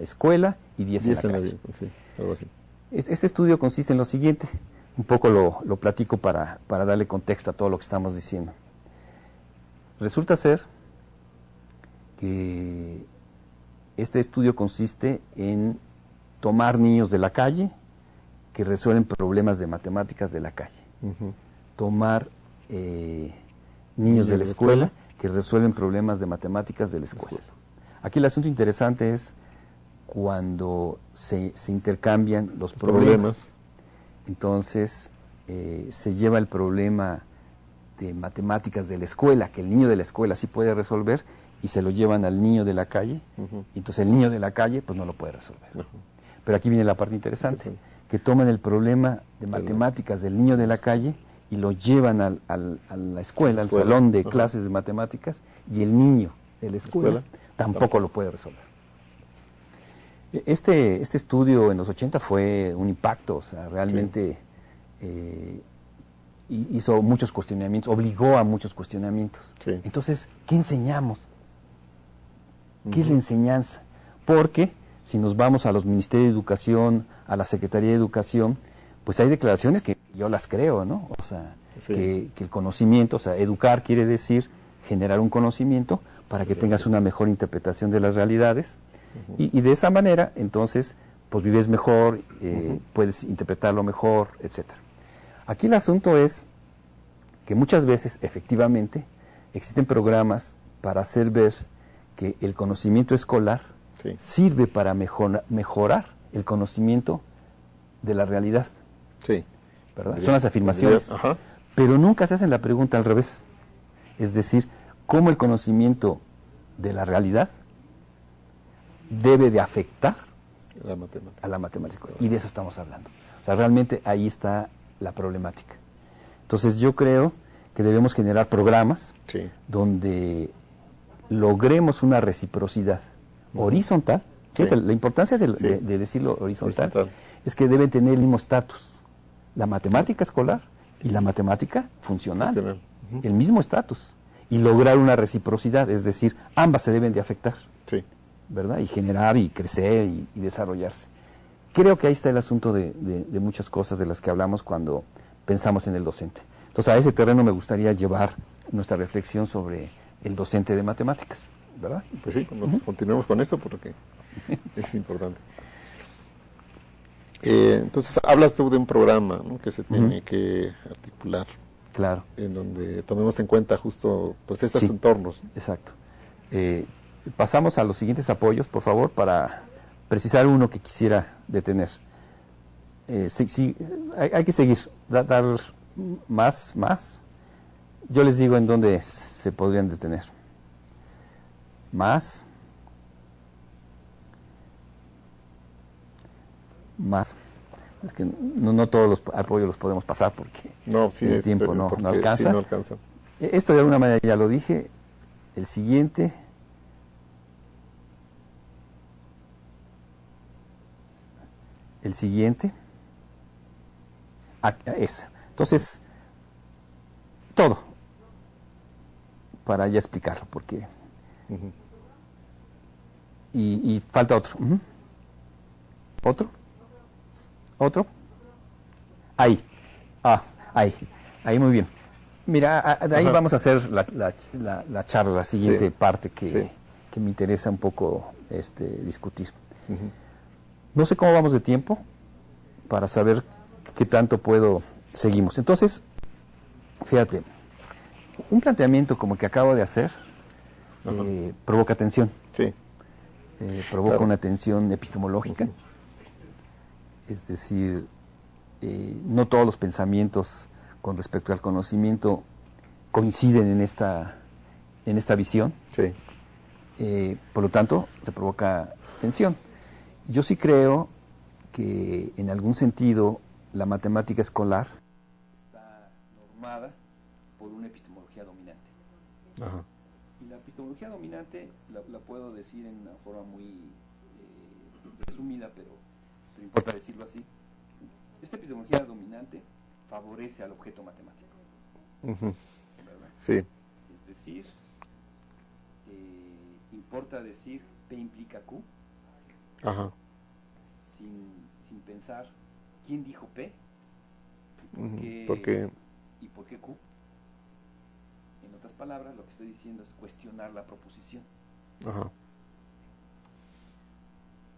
escuela y 10 en la calle. Sí, algo así. Este estudio consiste en lo siguiente, un poco lo platico para darle contexto a todo lo que estamos diciendo. Resulta ser que este estudio consiste en tomar niños de la calle que resuelven problemas de matemáticas de la calle, tomar niños de la escuela que resuelven problemas de matemáticas de la escuela. Aquí el asunto interesante es cuando se intercambian los problemas. Entonces se lleva el problema de matemáticas de la escuela, que el niño de la escuela sí puede resolver, y se lo llevan al niño de la calle, y entonces el niño de la calle pues no lo puede resolver. Pero aquí viene la parte interesante, que toman el problema de matemáticas del niño de la calle y lo llevan a la escuela, al salón de clases de matemáticas, y el niño de la escuela tampoco lo puede resolver. Este estudio en los 80 fue un impacto, o sea, realmente hizo muchos cuestionamientos, obligó a muchos cuestionamientos. Entonces, ¿qué enseñamos? ¿Qué es la enseñanza? Porque si nos vamos a los Ministerios de Educación, a la Secretaría de Educación, pues hay declaraciones que yo las creo, ¿no? O sea, que el conocimiento, o sea, educar quiere decir generar un conocimiento para que tengas una mejor interpretación de las realidades, y de esa manera, entonces, pues vives mejor, puedes interpretarlo mejor, etcétera. Aquí el asunto es que muchas veces, efectivamente, existen programas para hacer ver que el conocimiento escolar sirve para mejorar el conocimiento de la realidad. ¿Verdad? Son las afirmaciones. Pero nunca se hacen la pregunta al revés. Es decir, cómo el conocimiento de la realidad debe de afectar a la matemática. Y de eso estamos hablando. O sea, realmente ahí está la problemática. Entonces yo creo que debemos generar programas donde logremos una reciprocidad horizontal. Fíjate, la importancia de decirlo horizontal es que deben tener el mismo estatus. La matemática escolar y la matemática funcional. El mismo estatus. Y lograr una reciprocidad, es decir, ambas se deben de afectar. ¿Verdad? Y generar y crecer y desarrollarse. Creo que ahí está el asunto de muchas cosas de las que hablamos cuando pensamos en el docente. Entonces a ese terreno me gustaría llevar nuestra reflexión sobre el docente de matemáticas, ¿verdad? Pues sí, continuemos con eso porque es importante. Entonces hablas tú de un programa, ¿no?, que se tiene que articular. Claro. En donde tomemos en cuenta justo pues estos entornos. Exacto. Pasamos a los siguientes apoyos, por favor, para precisar uno que quisiera detener. Hay que seguir, dar más. Yo les digo en dónde se podrían detener. Más. Es que no todos los apoyos los podemos pasar porque el tiempo no alcanza. No alcanza. Esto de alguna manera ya lo dije. El siguiente. Esa. Entonces, todo, para ya explicarlo, porque... y falta otro. ¿Otro? ¿Otro? Ahí. Ahí muy bien. Mira, de ahí vamos a hacer la charla, la siguiente parte que me interesa un poco discutir. No sé cómo vamos de tiempo para saber qué tanto seguimos. Entonces, fíjate, un planteamiento como el que acabo de hacer provoca tensión. Sí. Provoca una tensión epistemológica. Es decir, no todos los pensamientos con respecto al conocimiento coinciden en esta visión. Sí. Por lo tanto, te provoca tensión. Yo sí creo que en algún sentido la matemática escolar está normada por una epistemología dominante. Ajá. Y la epistemología dominante la puedo decir en una forma muy resumida, pero importa decirlo así. Esta epistemología dominante favorece al objeto matemático. ¿Verdad? Sí. Es decir, importa decir P implica Q. Ajá. Sin pensar quién dijo P ¿Por qué? y por qué Q. En otras palabras, lo que estoy diciendo es cuestionar la proposición. Ajá.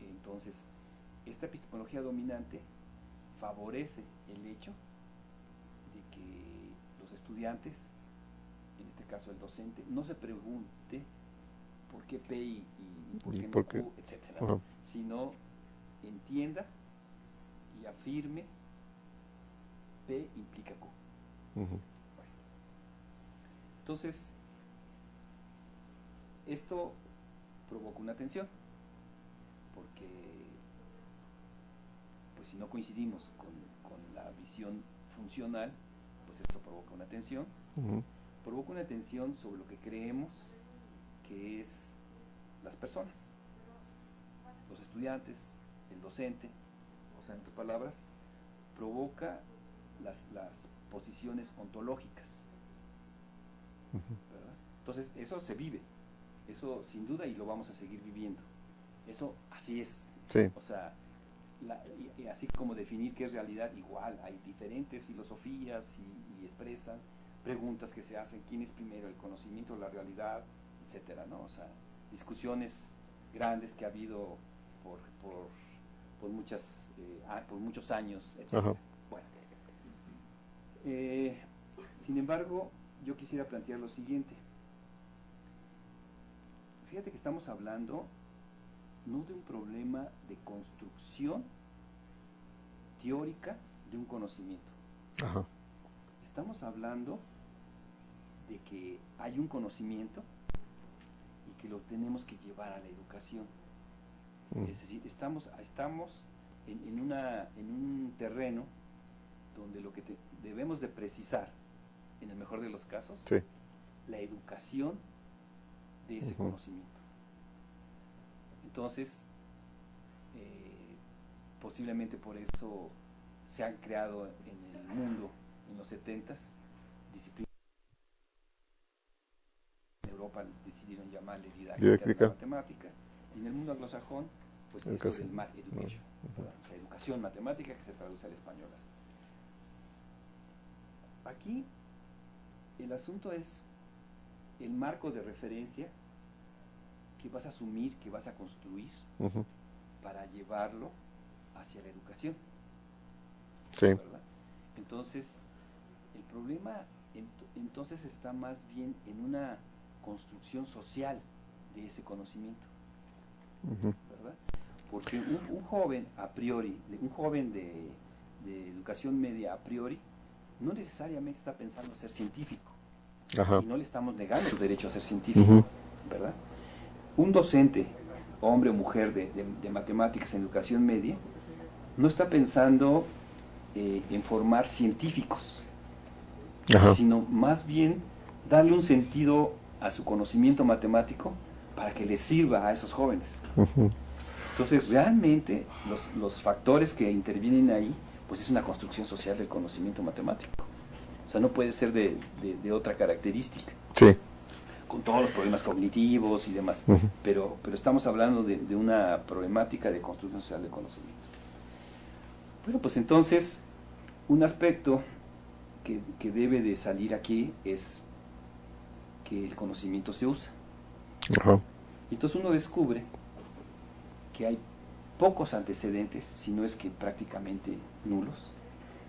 Entonces, esta epistemología dominante favorece el hecho de que los estudiantes, en este caso el docente, no se pregunte por qué P y por qué no Q, etcétera, Ajá. sino entienda y afirme P implica Q. Bueno. Entonces, esto provoca una tensión, porque pues si no coincidimos con la visión funcional, pues esto provoca una tensión. Provoca una tensión sobre lo que creemos que es las personas, los estudiantes, el docente, o sea, en otras palabras, provoca las posiciones ontológicas, ¿verdad? Entonces, eso se vive, eso sin duda, y lo vamos a seguir viviendo. Eso así es. Sí. O sea, y así como definir qué es realidad, igual hay diferentes filosofías y expresan preguntas que se hacen: ¿quién es primero, el conocimiento o la realidad? Etcétera, ¿no? O sea, discusiones grandes que ha habido por muchos años, etcétera. Bueno, sin embargo, yo quisiera plantear lo siguiente. Fíjate que estamos hablando no de un problema de construcción teórica de un conocimiento. Ajá. Estamos hablando de que hay un conocimiento y que lo tenemos que llevar a la educación. Es decir, estamos en un terreno donde lo que debemos de precisar, en el mejor de los casos, Sí. la educación de ese conocimiento. Entonces, posiblemente por eso se han creado en el mundo, en los 70s, disciplinas. En Europa decidieron llamarle didáctica matemática. En el mundo anglosajón, pues esto del math education, o sea, educación matemática, que se traduce al español así. Aquí el asunto es el marco de referencia que vas a asumir, que vas a construir para llevarlo hacia la educación. Sí. ¿Verdad? Entonces, el problema entonces está más bien en una construcción social de ese conocimiento. ¿Verdad? Porque un joven a priori, un joven de educación media a priori, no necesariamente está pensando en ser científico. Ajá. Y no le estamos negando su derecho a ser científico, ¿verdad? Un docente, hombre o mujer de matemáticas en educación media, no está pensando en formar científicos, sino más bien darle un sentido a su conocimiento matemático para que les sirva a esos jóvenes. Entonces, realmente, los factores que intervienen ahí, pues es una construcción social del conocimiento matemático. O sea, no puede ser de otra característica. Sí. Con todos los problemas cognitivos y demás. Pero estamos hablando de una problemática de construcción social de conocimiento. Bueno, pues entonces, un aspecto que debe de salir aquí es que el conocimiento se usa. Ajá. Entonces uno descubre que hay pocos antecedentes, si no es que prácticamente nulos,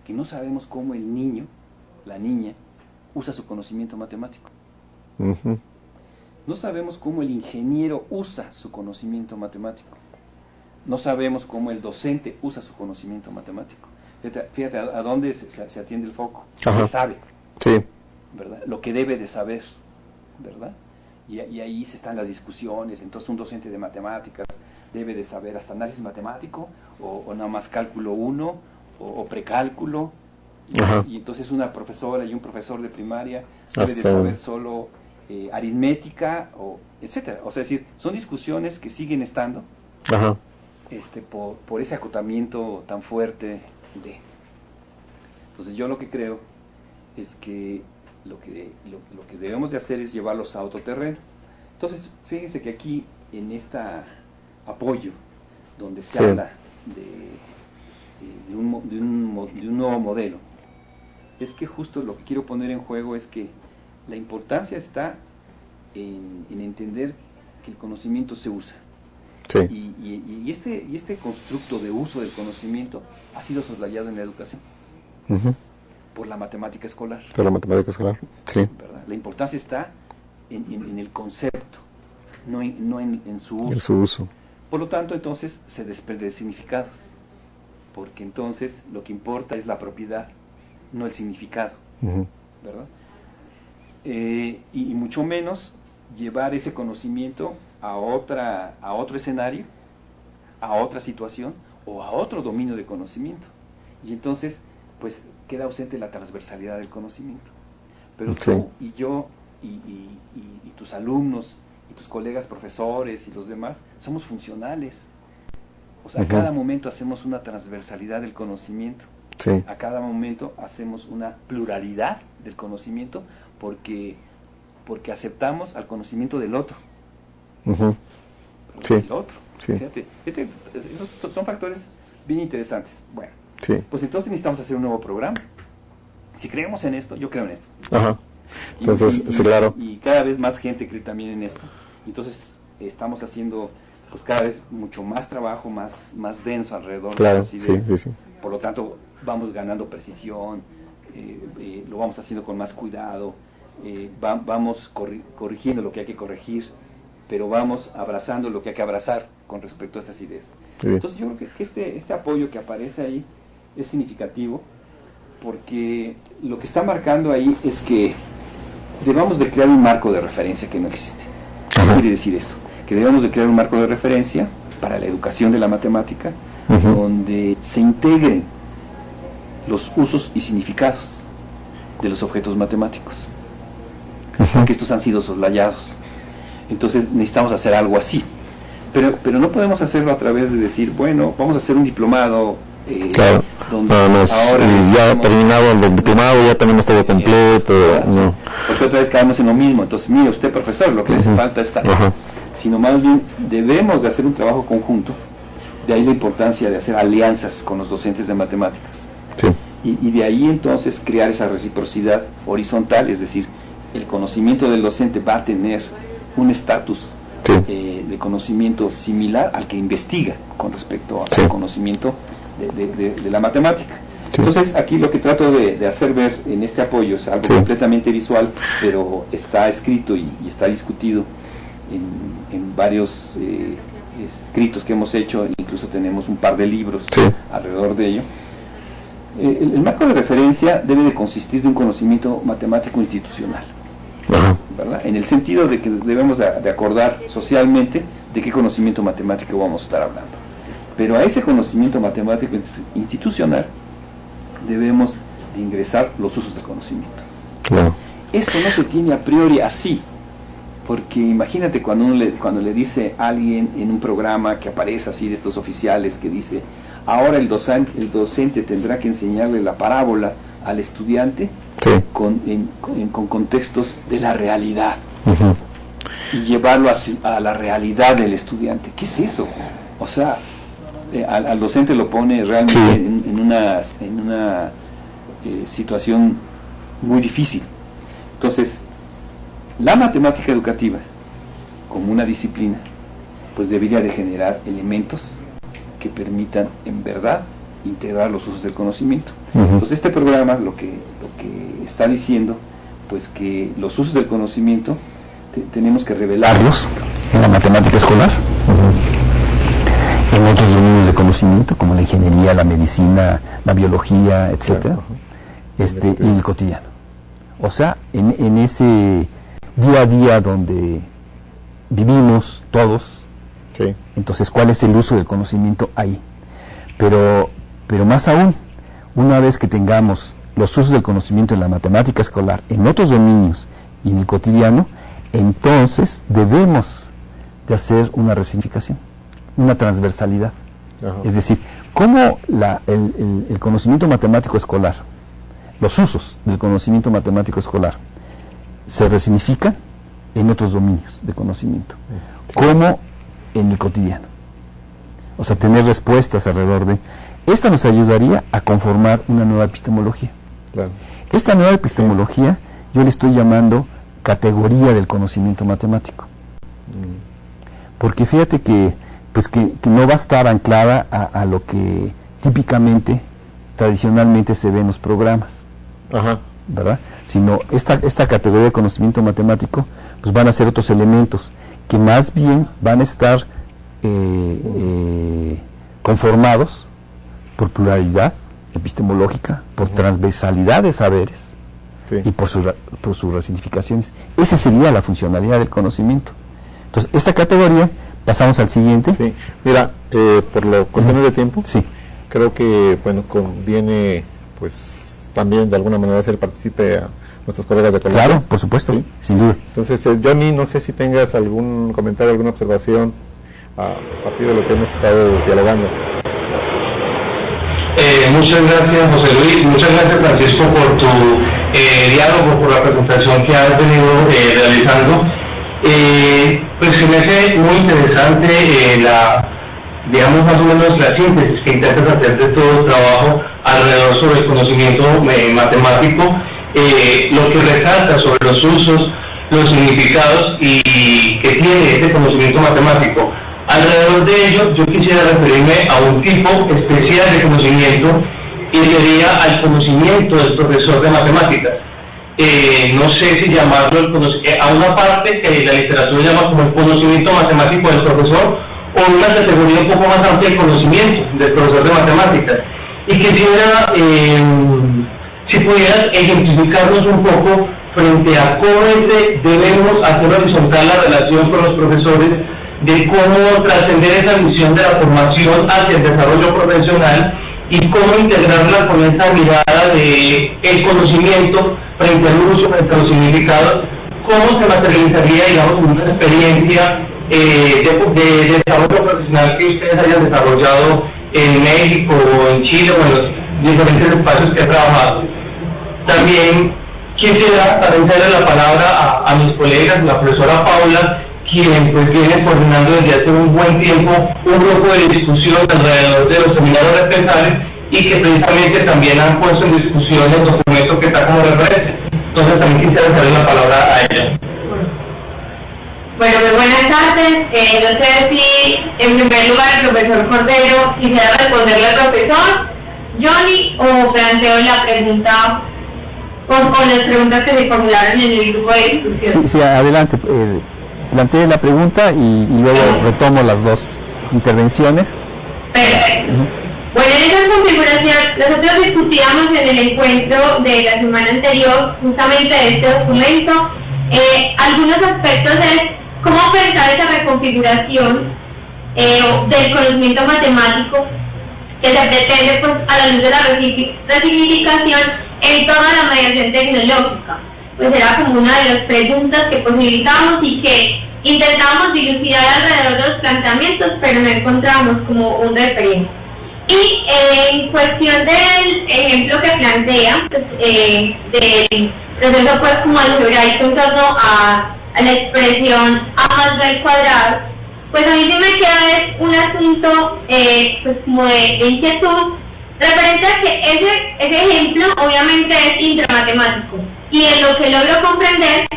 que no sabemos cómo el niño, la niña, usa su conocimiento matemático. No sabemos cómo el ingeniero usa su conocimiento matemático. No sabemos cómo el docente usa su conocimiento matemático. Fíjate a dónde se atiende el foco. ¿Qué sabe? Sí. ¿Verdad? Lo que debe de saber, ¿verdad? Y ahí se están las discusiones. Entonces un docente de matemáticas debe de saber hasta análisis matemático, o nada más cálculo 1, o precálculo. Y entonces una profesora y un profesor de primaria debe de saber solo aritmética, o etcétera. O sea, es decir, son discusiones que siguen estando por ese acotamiento tan fuerte de. Entonces yo lo que creo es que lo que debemos de hacer es llevarlos a otro terreno. Entonces, fíjense que aquí, en este apoyo, donde se habla de un nuevo modelo, es que justo lo que quiero poner en juego es que la importancia está en entender que el conocimiento se usa. Sí. Y este constructo de uso del conocimiento ha sido soslayado en la educación. Por la matemática escolar. Por la matemática escolar, sí. ¿Verdad? La importancia está en el concepto, no en su uso. En su uso. Por lo tanto, entonces, se desprende de significados. Porque entonces lo que importa es la propiedad, no el significado. ¿Verdad? Y mucho menos llevar ese conocimiento a otro escenario, a otra situación, o a otro dominio de conocimiento. Y entonces, pues, queda ausente la transversalidad del conocimiento. Pero tú y yo y tus alumnos y tus colegas profesores y los demás somos funcionales. O sea, a cada momento hacemos una transversalidad del conocimiento. Sí. A cada momento hacemos una pluralidad del conocimiento porque aceptamos al conocimiento del otro. Sí. Del otro. Sí. Fíjate, esos son factores bien interesantes. Bueno. Sí. Pues entonces necesitamos hacer un nuevo programa. Si creemos en esto, yo creo en esto. Entonces, sí, claro. Y cada vez más gente cree también en esto. Entonces estamos haciendo pues cada vez mucho más trabajo, más denso alrededor de las ideas. Sí. Por lo tanto, vamos ganando precisión, lo vamos haciendo con más cuidado, vamos corrigiendo lo que hay que corregir, pero vamos abrazando lo que hay que abrazar con respecto a estas ideas. Sí. Entonces yo creo que este apoyo que aparece ahí es significativo, porque lo que está marcando ahí es que debamos de crear un marco de referencia que no existe. ¿Qué quiere decir eso? Que debemos de crear un marco de referencia para la educación de la matemática, donde se integren los usos y significados de los objetos matemáticos, porque estos han sido soslayados. Entonces necesitamos hacer algo así, pero no podemos hacerlo a través de decir, bueno, vamos a hacer un diplomado donde ahora ya terminado el diplomado, ya tenemos todo completo. No. Porque otra vez caemos en lo mismo. Entonces, mire usted, profesor, lo que le hace falta es tal. Sino más bien debemos de hacer un trabajo conjunto. De ahí la importancia de hacer alianzas con los docentes de matemáticas. Sí. Y de ahí entonces crear esa reciprocidad horizontal, es decir, el conocimiento del docente va a tener un estatus de conocimiento similar al que investiga con respecto al conocimiento de la matemática. Entonces aquí lo que trato de hacer ver en este apoyo es algo completamente visual, pero está escrito y está discutido en varios escritos que hemos hecho, incluso tenemos un par de libros alrededor de ello. El marco de referencia debe de consistir de un conocimiento matemático institucional, ¿verdad? En el sentido de que debemos de acordar socialmente de qué conocimiento matemático vamos a estar hablando. Pero a ese conocimiento matemático institucional debemos de ingresar los usos del conocimiento. Esto no se tiene a priori así, porque imagínate cuando le dice a alguien en un programa que aparece así de estos oficiales que dice, ahora el docente tendrá que enseñarle la parábola al estudiante con contextos de la realidad. Y llevarlo a la realidad del estudiante. ¿Qué es eso? O sea, al docente lo pone realmente en una situación muy difícil. Entonces, la matemática educativa, como una disciplina, pues debería de generar elementos que permitan, en verdad, integrar los usos del conocimiento. Entonces, este programa lo que está diciendo, pues que los usos del conocimiento tenemos que revelarlos en la matemática escolar, en otros dominios de conocimiento, como la ingeniería, la medicina, la biología, etcétera, y en el cotidiano. O sea, en ese día a día donde vivimos todos, entonces, ¿cuál es el uso del conocimiento ahí? Pero más aún, una vez que tengamos los usos del conocimiento en la matemática escolar, en otros dominios y en el cotidiano, entonces debemos de hacer una resignificación, una transversalidad. Es decir, cómo el conocimiento matemático escolar, los usos del conocimiento matemático escolar, se resignifican en otros dominios de conocimiento, como en el cotidiano. O sea, tener respuestas alrededor de... Esto nos ayudaría a conformar una nueva epistemología. Esta nueva epistemología yo le estoy llamando categoría del conocimiento matemático. Porque fíjate que no va a estar anclada a lo que típicamente, tradicionalmente se ve en los programas, ¿verdad? Sino esta categoría de conocimiento matemático, pues van a ser otros elementos que más bien van a estar conformados por pluralidad epistemológica, por transversalidad de saberes y por sus resignificaciones. Esa sería la funcionalidad del conocimiento. Entonces, esta categoría, pasamos al siguiente. Mira, por cuestiones de tiempo, creo que, bueno, conviene, pues, también de alguna manera hacer partícipe a nuestros colegas de colegio. Claro, por supuesto, sin duda. Entonces, Johnny, no sé si tengas algún comentario, alguna observación a partir de lo que hemos estado dialogando. Muchas gracias, José Luis, muchas gracias, Francisco, por tu diálogo, por la presentación que has venido realizando. Pues se me hace muy interesante digamos más o menos la síntesis que intentas hacer de todo el trabajo alrededor sobre el conocimiento matemático, lo que resalta sobre los usos, los significados y que tiene este conocimiento matemático. Alrededor de ello, yo quisiera referirme a un tipo especial de conocimiento y sería al conocimiento del profesor de matemáticas. No sé si llamarlo a una parte que la literatura llama como el conocimiento matemático del profesor, o una categoría un poco más amplia, el conocimiento del profesor de matemáticas. Y quisiera, si pudieras ejemplificarnos un poco frente a cómo debemos hacer horizontal la relación con los profesores, de cómo trascender esa visión de la formación hacia el desarrollo profesional y cómo integrarla con esa mirada de el conocimiento frente al uso, frente a los significados, cómo se materializaría, digamos, una experiencia de desarrollo profesional que ustedes hayan desarrollado en México o en Chile o en los diferentes espacios que he trabajado. También quisiera darle la palabra a mis colegas, la profesora Paula, quien pues viene coordinando desde hace un buen tiempo un grupo de discusión alrededor de los seminarios respetables y que precisamente también han puesto en discusión el documento que está como referencia. Entonces también quisiera darle la palabra a ella. Bueno, muy buenas tardes. No sé si en primer lugar el profesor Cordero quisiera responderle al profesor Johnny o planteo la pregunta con las preguntas que se formularon en el grupo de discusión. Sí, adelante. Planteé la pregunta y luego retomo las dos intervenciones. Perfecto. Bueno, en esa configuración nosotros discutíamos en el encuentro de la semana anterior justamente de este documento algunos aspectos de cómo pensar esa reconfiguración del conocimiento matemático que se pretende pues, a la luz de la resignificación en torno a la mediación tecnológica. Pues era como una de las preguntas que posibilitamos y que intentamos dilucidar alrededor de los planteamientos, pero no encontramos como un referente. Y en cuestión del ejemplo que plantea, pues, del proceso pues como algebraico en torno a la expresión a más b al cuadrado, pues a mí sí me queda es un asunto pues como de inquietud referente a que ese ejemplo obviamente es intramatemático, y en lo que logro comprender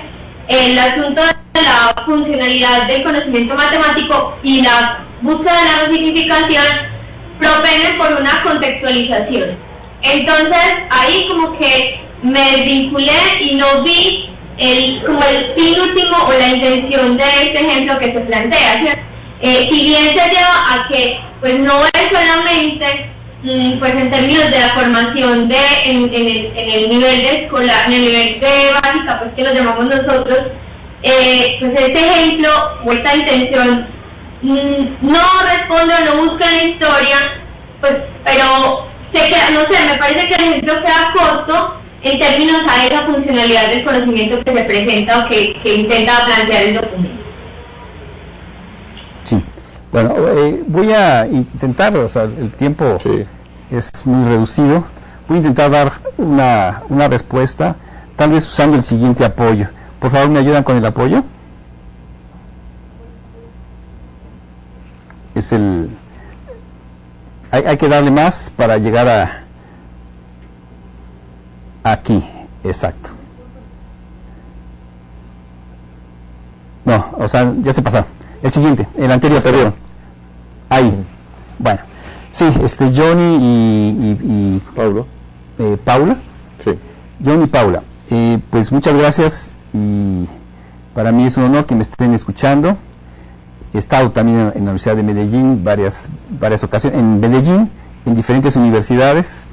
el asunto de la funcionalidad del conocimiento matemático y la búsqueda de la significación propende por una contextualización. Entonces ahí como que me desvinculé y no vi como el fin último o la intención de este ejemplo que se plantea, ¿cierto? Si bien se lleva a que pues no es solamente pues en términos de la formación en el nivel de escolar, en el nivel de básica, pues que lo llamamos nosotros, pues este ejemplo o esta intención no responde o no busca en la historia, pues, pero se queda, no sé, me parece que el ejemplo queda corto en términos a esa funcionalidad del conocimiento que se presenta o que intenta plantear el documento. Sí, bueno, voy a intentar, o sea, el tiempo es muy reducido, voy a intentar dar una respuesta, tal vez usando el siguiente apoyo. Por favor, ¿me ayudan con el apoyo? Es el... Hay que darle más para llegar a... Aquí, exacto. No, o sea, ya se pasaron. El siguiente, el anterior, perdón. Ahí. Bueno, sí, Johnny y Pablo. Paula. Sí. Johnny y Paula. Pues muchas gracias, y para mí es un honor que me estén escuchando. He estado también en la Universidad de Medellín varias ocasiones, en Medellín, en diferentes universidades,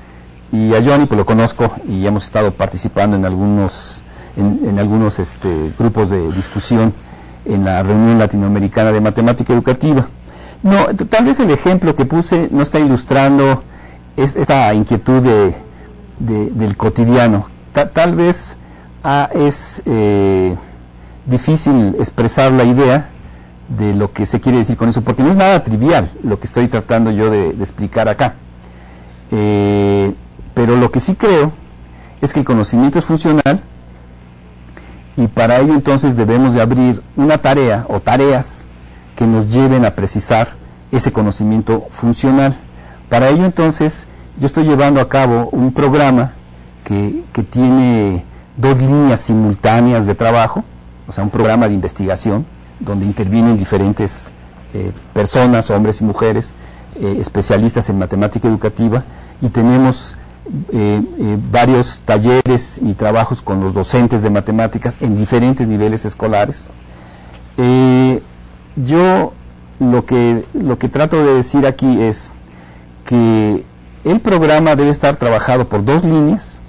y a Johnny pues lo conozco y hemos estado participando en algunos grupos de discusión en la Reunión Latinoamericana de Matemática Educativa. No, tal vez el ejemplo que puse no está ilustrando esta inquietud del cotidiano. Tal vez es difícil expresar la idea de lo que se quiere decir con eso, porque no es nada trivial lo que estoy tratando yo de explicar acá. Pero lo que sí creo es que el conocimiento es funcional, y para ello entonces debemos de abrir una tarea o tareas que nos lleven a precisar ese conocimiento funcional. Para ello entonces yo estoy llevando a cabo un programa que tiene dos líneas simultáneas de trabajo, o sea, un programa de investigación donde intervienen diferentes personas, hombres y mujeres, especialistas en matemática educativa, y tenemos varios talleres y trabajos con los docentes de matemáticas en diferentes niveles escolares. Yo lo que trato de decir aquí es que el programa debe estar trabajado por dos líneas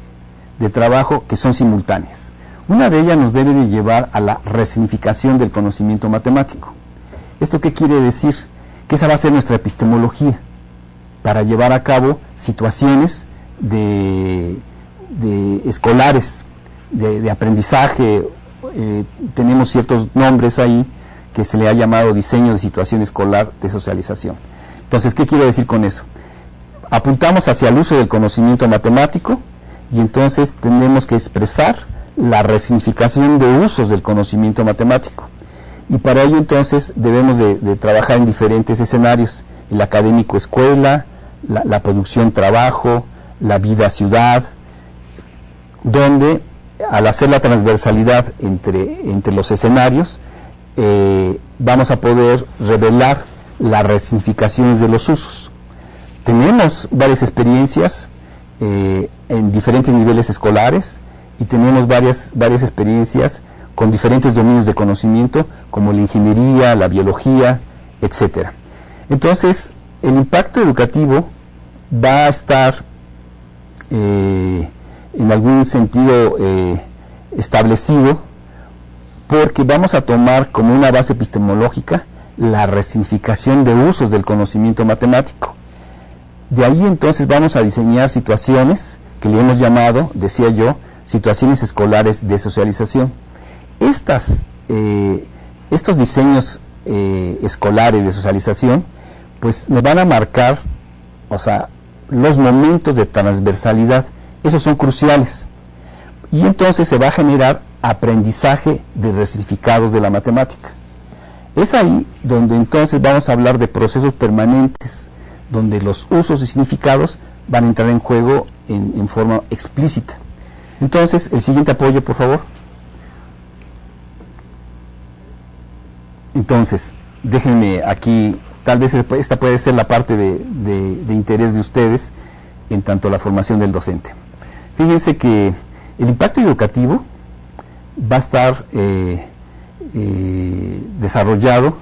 de trabajo que son simultáneas. Una de ellas nos debe de llevar a la resignificación del conocimiento matemático. ¿Esto qué quiere decir? Que esa va a ser nuestra epistemología para llevar a cabo situaciones de escolares, de aprendizaje. Tenemos ciertos nombres ahí que se le ha llamado diseño de situación escolar de socialización. Entonces, ¿qué quiero decir con eso? Apuntamos hacia el uso del conocimiento matemático, y entonces tenemos que expresar la resignificación de usos del conocimiento matemático, y para ello entonces debemos de trabajar en diferentes escenarios: el académico escuela, la producción trabajo, la vida ciudad, donde al hacer la transversalidad entre los escenarios vamos a poder revelar las resignificaciones de los usos. Tenemos varias experiencias en diferentes niveles escolares, y tenemos varias experiencias con diferentes dominios de conocimiento, como la ingeniería, la biología, etcétera. Entonces, el impacto educativo va a estar en algún sentido establecido, porque vamos a tomar como una base epistemológica la resignificación de usos del conocimiento matemático. De ahí entonces vamos a diseñar situaciones que le hemos llamado, decía yo, situaciones escolares de socialización. Estos diseños escolares de socialización pues nos van a marcar o sea, los momentos de transversalidad, esos son cruciales. Y entonces se va a generar aprendizaje de resignificados de la matemática. Es ahí donde entonces vamos a hablar de procesos permanentes, donde los usos y significados van a entrar en juego en forma explícita. Entonces, el siguiente apoyo, por favor. Entonces, déjenme aquí, tal vez esta puede ser la parte de interés de ustedes en tanto a la formación del docente. Fíjense que el impacto educativo va a estar desarrollado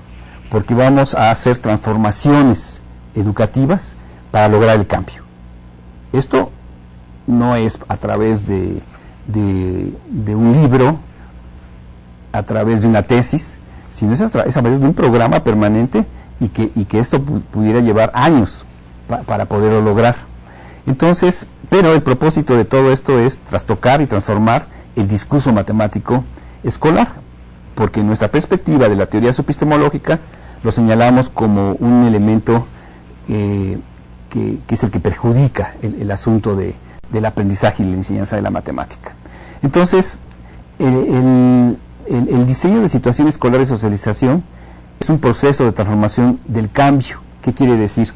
porque vamos a hacer transformaciones educativas para lograr el cambio. Esto no es a través de un libro, a través de una tesis, sino es a través de un programa permanente y que esto pudiera llevar años para poderlo lograr. Entonces, pero el propósito de todo esto es trastocar y transformar el discurso matemático escolar, porque en nuestra perspectiva de la teoría epistemológica lo señalamos como un elemento que es el que perjudica el asunto del aprendizaje y la enseñanza de la matemática. Entonces, el diseño de situación escolar de socialización es un proceso de transformación del cambio. ¿Qué quiere decir?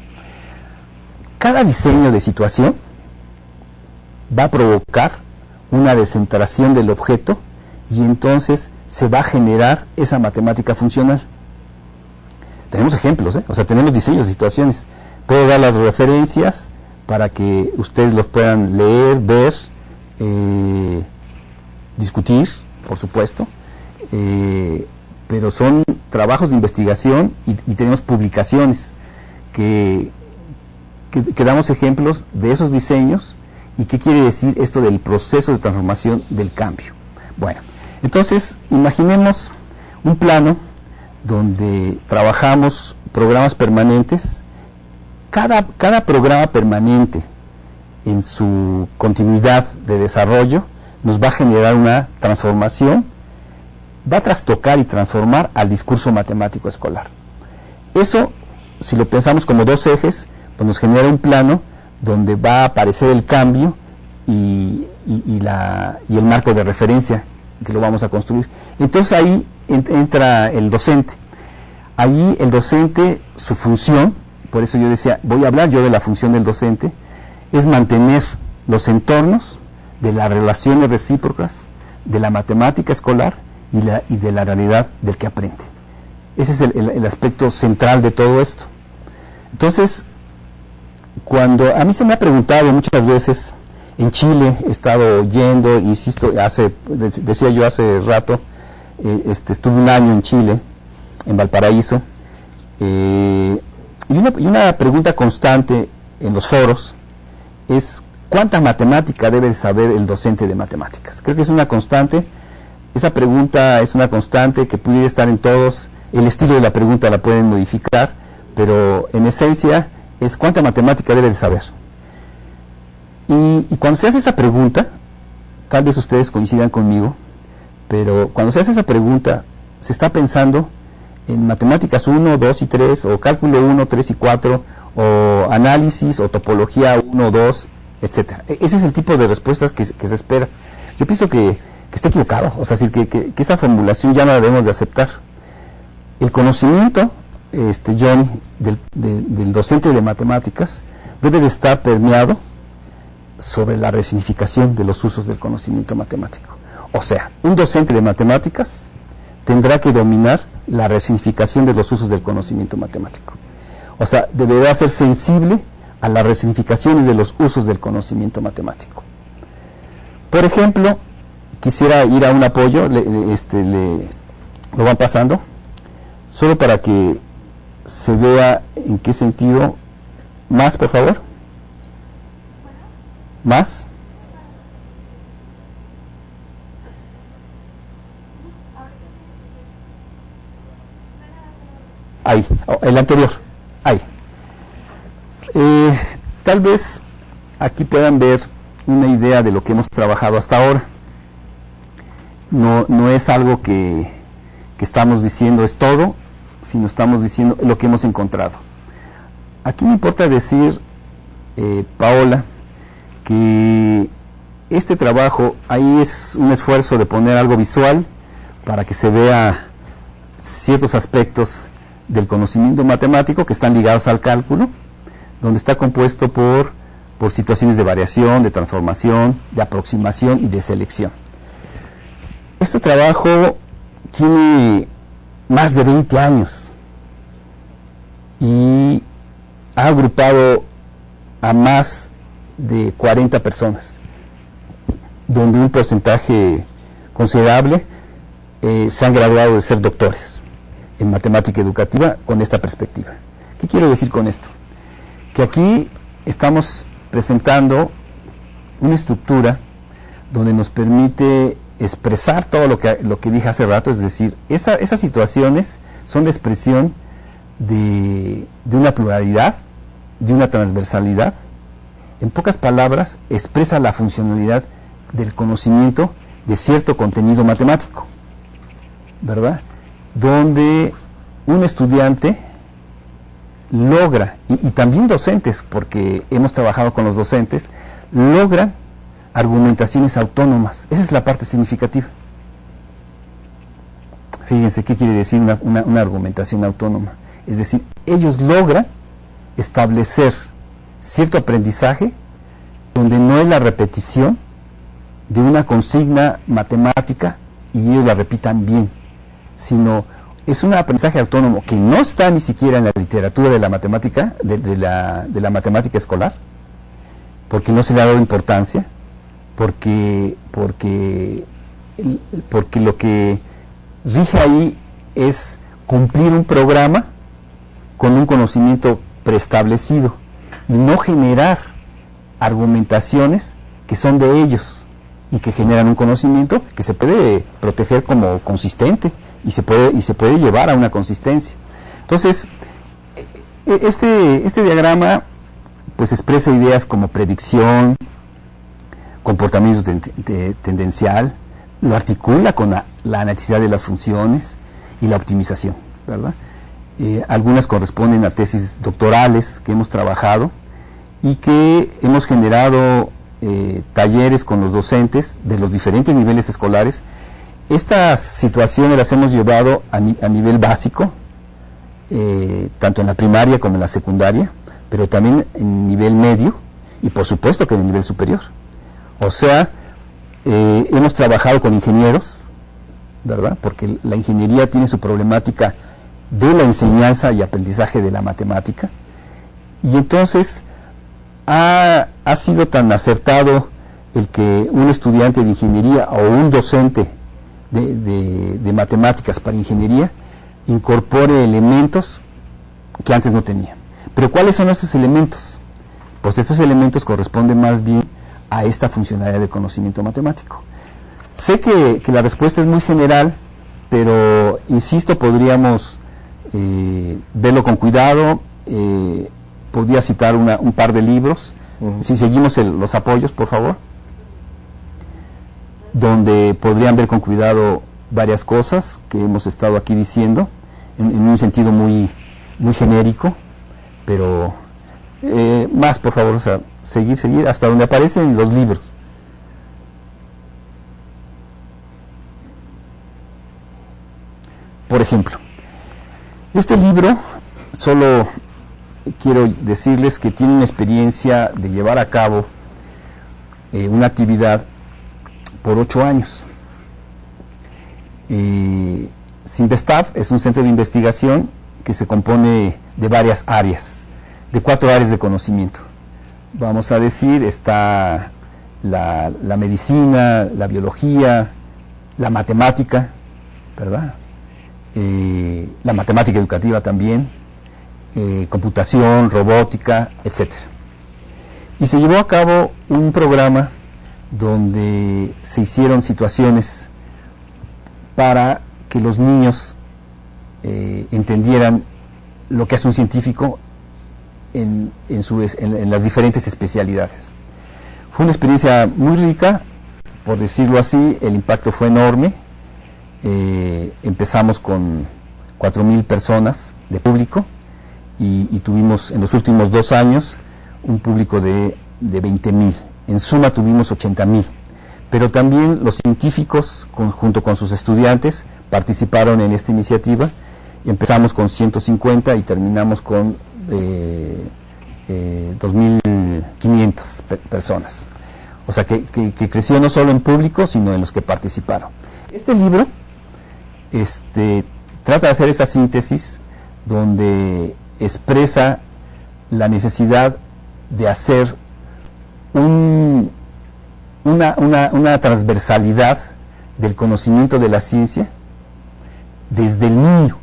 Cada diseño de situación va a provocar una descentración del objeto y entonces se va a generar esa matemática funcional. Tenemos ejemplos, o sea, tenemos diseños de situaciones. Puedo dar las referencias para que ustedes los puedan leer, ver, discutir, por supuesto, pero son trabajos de investigación y tenemos publicaciones que damos ejemplos de esos diseños y qué quiere decir esto del proceso de transformación del cambio. Bueno, entonces imaginemos un plano donde trabajamos programas permanentes. Cada programa permanente en su continuidad de desarrollo nos va a generar una transformación, va a trastocar y transformar al discurso matemático escolar. Eso, si lo pensamos como dos ejes, pues nos genera un plano donde va a aparecer el cambio y el marco de referencia que lo vamos a construir. Entonces ahí entra el docente. Ahí el docente, su función, por eso yo decía, voy a hablar yo de la función del docente, es mantener los entornos de las relaciones recíprocas, de la matemática escolar y de la realidad del que aprende. Ese es el aspecto central de todo esto. Entonces, cuando a mí se me ha preguntado muchas veces, en Chile he estado yendo, insisto, decía yo hace rato, estuve un año en Chile, en Valparaíso, y una pregunta constante en los foros es ¿cuánta matemática debe saber el docente de matemáticas? Creo que es una constante, esa pregunta es una constante que pudiera estar en todos, el estilo de la pregunta la pueden modificar, pero en esencia es ¿cuánta matemática debe de saber? Y cuando se hace esa pregunta, tal vez ustedes coincidan conmigo, pero cuando se hace esa pregunta se está pensando en matemáticas 1, 2 y 3, o cálculo 1, 3 y 4, o análisis, o topología 1, 2, etcétera. Ese es el tipo de respuestas que se espera. Yo pienso que está equivocado, o sea, decir, que esa formulación ya no la debemos de aceptar. El conocimiento, John, del docente de matemáticas, debe de estar permeado sobre la resignificación de los usos del conocimiento matemático. O sea, un docente de matemáticas tendrá que dominar la resignificación de los usos del conocimiento matemático. O sea, deberá ser sensible a las resignificaciones de los usos del conocimiento matemático. Por ejemplo, quisiera ir a un apoyo, lo van pasando, solo para que se vea en qué sentido. Más, por favor. Más. Ahí, el anterior, ahí. Tal vez aquí puedan ver una idea de lo que hemos trabajado hasta ahora. No es algo que estamos diciendo es todo, sino estamos diciendo lo que hemos encontrado. Aquí me importa decir Paola, que este trabajo, ahí es un esfuerzo de poner algo visual para que se vea ciertos aspectos del conocimiento matemático que están ligados al cálculo, donde está compuesto por situaciones de variación, de transformación, de aproximación y de selección. Este trabajo tiene más de 20 años y ha agrupado a más de 40 personas, donde un porcentaje considerable se han graduado de ser doctores en matemática educativa con esta perspectiva. ¿Qué quiero decir con esto? Que aquí estamos presentando una estructura donde nos permite expresar todo lo que dije hace rato, es decir, esas situaciones son la expresión de una pluralidad, de una transversalidad. En pocas palabras, expresa la funcionalidad del conocimiento de cierto contenido matemático, ¿verdad? Donde un estudiante logra, y también docentes, porque hemos trabajado con los docentes, logran argumentaciones autónomas. Esa es la parte significativa. Fíjense qué quiere decir una argumentación autónoma. Es decir, ellos logran establecer cierto aprendizaje donde no es la repetición de una consigna matemática y ellos la repitan bien, sino es un aprendizaje autónomo que no está ni siquiera en la literatura de la matemática, de la matemática escolar, porque no se le ha dado importancia, porque lo que rige ahí es cumplir un programa con un conocimiento preestablecido y no generar argumentaciones que son de ellos y que generan un conocimiento que se puede proteger como consistente y se puede llevar a una consistencia. Entonces, este diagrama pues expresa ideas como predicción, comportamiento tendencial, lo articula con la necesidad de las funciones y la optimización, ¿verdad? Algunas corresponden a tesis doctorales que hemos trabajado y que hemos generado talleres con los docentes de los diferentes niveles escolares. Estas situaciones las hemos llevado a nivel básico, tanto en la primaria como en la secundaria, pero también en nivel medio y por supuesto que en el nivel superior. O sea, hemos trabajado con ingenieros, ¿verdad? Porque la ingeniería tiene su problemática de la enseñanza y aprendizaje de la matemática, y entonces ha sido tan acertado el que un estudiante de ingeniería o un docente de matemáticas para ingeniería incorpore elementos que antes no tenía. Pero ¿cuáles son estos elementos? Pues estos elementos corresponden más bien a esta funcionalidad del conocimiento matemático. Sé que la respuesta es muy general, pero insisto, podríamos verlo con cuidado. Podría citar un par de libros, si seguimos los apoyos, por favor, donde podrían ver con cuidado varias cosas que hemos estado aquí diciendo, en un sentido muy genérico, pero más, por favor, o sea, seguir hasta donde aparecen los libros. Por ejemplo, este libro, solo quiero decirles que tiene una experiencia de llevar a cabo una actividad por 8 años. Sinvestav es un centro de investigación que se compone de varias áreas, de 4 áreas de conocimiento. Vamos a decir, está la medicina, la biología, la matemática, ¿verdad? La matemática educativa también, computación, robótica, etc. Y se llevó a cabo un programa donde se hicieron situaciones para que los niños entendieran lo que hace un científico en las diferentes especialidades. Fue una experiencia muy rica, por decirlo así. El impacto fue enorme. Empezamos con 4,000 personas de público y tuvimos en los últimos 2 años un público de 20,000. En suma tuvimos 80,000. Pero también los científicos, junto con sus estudiantes, participaron en esta iniciativa. Y empezamos con 150 y terminamos con 2.500 personas. O sea que creció no solo en público, sino en los que participaron. Este libro trata de hacer esa síntesis donde expresa la necesidad de hacer una transversalidad del conocimiento de la ciencia desde el niño.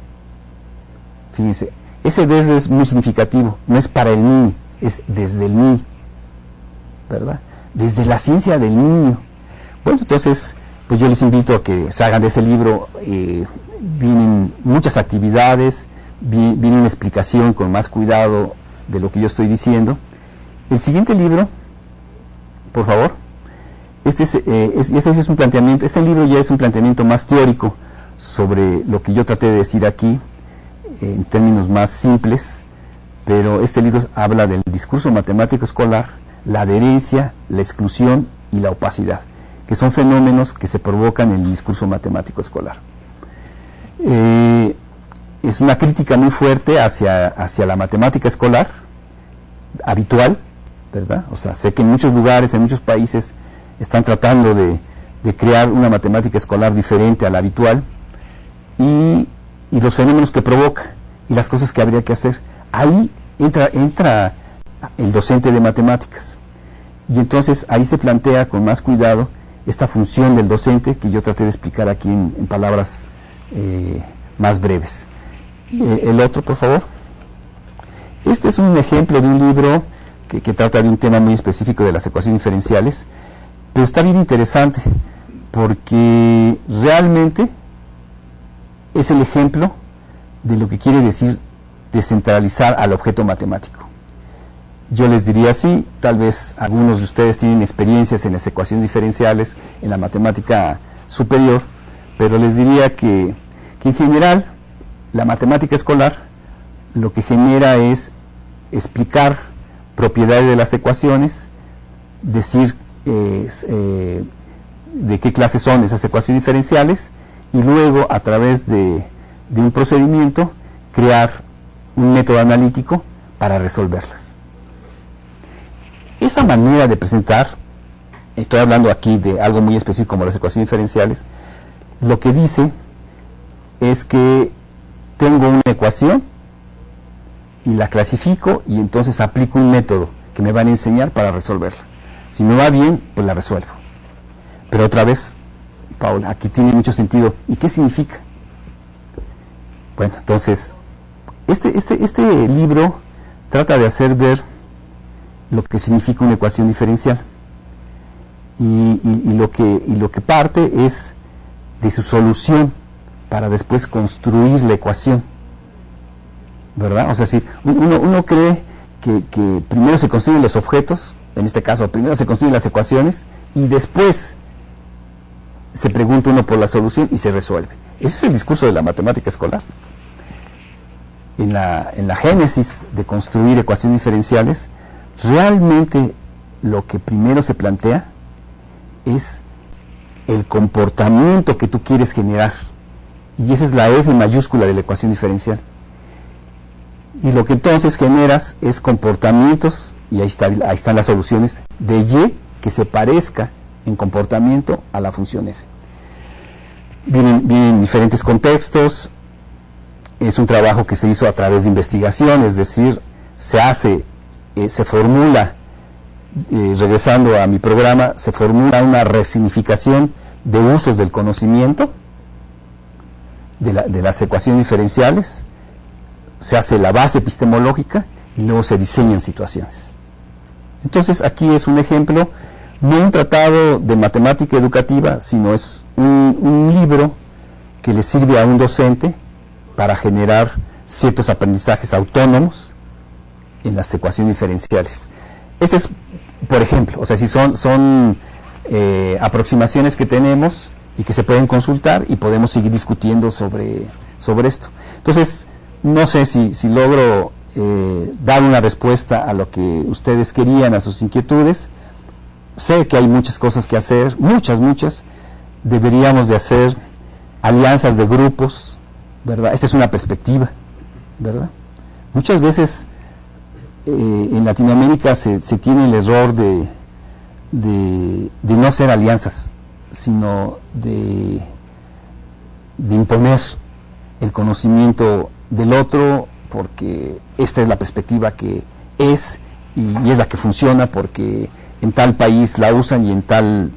Fíjense, ese desde es muy significativo, no es para el niño, es desde el niño, ¿verdad? Desde la ciencia del niño. Bueno, entonces, pues yo les invito a que se hagan de ese libro, vienen muchas actividades, viene una explicación con más cuidado de lo que yo estoy diciendo. El siguiente libro, por favor, este es un planteamiento, este libro ya es un planteamiento más teórico sobre lo que yo traté de decir aquí, en términos más simples, pero este libro habla del discurso matemático escolar, la adherencia, la exclusión y la opacidad, que son fenómenos que se provocan en el discurso matemático escolar. Es una crítica muy fuerte hacia la matemática escolar habitual, ¿verdad? O sea, sé que en muchos lugares, en muchos países, están tratando de crear una matemática escolar diferente a la habitual, y los fenómenos que provoca y las cosas que habría que hacer. Ahí entra el docente de matemáticas, y entonces ahí se plantea con más cuidado esta función del docente que yo traté de explicar aquí en palabras más breves. El otro, por favor. Este es un ejemplo de un libro que trata de un tema muy específico de las ecuaciones diferenciales, pero está bien interesante porque realmente es el ejemplo de lo que quiere decir descentralizar al objeto matemático. Yo les diría así, tal vez algunos de ustedes tienen experiencias en las ecuaciones diferenciales, en la matemática superior, pero les diría que en general la matemática escolar lo que genera es explicar propiedades de las ecuaciones, decir de qué clase son esas ecuaciones diferenciales, y luego a través de un procedimiento crear un método analítico para resolverlas. Esa manera de presentar, estoy hablando aquí de algo muy específico como las ecuaciones diferenciales, lo que dice es que tengo una ecuación y la clasifico y entonces aplico un método que me van a enseñar para resolverla. Si me va bien, pues la resuelvo. Pero otra vez, Paula, aquí tiene mucho sentido. ¿Y qué significa? Bueno, entonces, este libro trata de hacer ver lo que significa una ecuación diferencial. Y lo que parte es de su solución para después construir la ecuación, ¿verdad? O sea, es decir, uno cree que primero se construyen los objetos, en este caso, primero se construyen las ecuaciones y después se pregunta uno por la solución y se resuelve. Ese es el discurso de la matemática escolar. En la génesis de construir ecuaciones diferenciales, realmente lo que primero se plantea es el comportamiento que tú quieres generar, y esa es la F mayúscula de la ecuación diferencial. Y lo que entonces generas es comportamientos, y ahí están las soluciones de Y que se parezca en comportamiento a la función F. Vienen diferentes contextos, es un trabajo que se hizo a través de investigación, es decir, se formula, regresando a mi programa, se formula una resignificación de usos del conocimiento, de las ecuaciones diferenciales, se hace la base epistemológica y luego se diseñan situaciones. Entonces aquí es un ejemplo, no un tratado de matemática educativa, sino es un libro que le sirve a un docente para generar ciertos aprendizajes autónomos en las ecuaciones diferenciales. Ese es, por ejemplo, o sea, si son aproximaciones que tenemos y que se pueden consultar y podemos seguir discutiendo sobre esto. Entonces, no sé si logro dar una respuesta a lo que ustedes querían, a sus inquietudes. Sé que hay muchas cosas que hacer, muchas. Deberíamos de hacer alianzas de grupos, ¿verdad? Esta es una perspectiva, ¿verdad? Muchas veces en Latinoamérica se tiene el error de no hacer alianzas, sino de imponer el conocimiento del otro, porque esta es la perspectiva que es y es la que funciona, porque en tal país la usan y en tal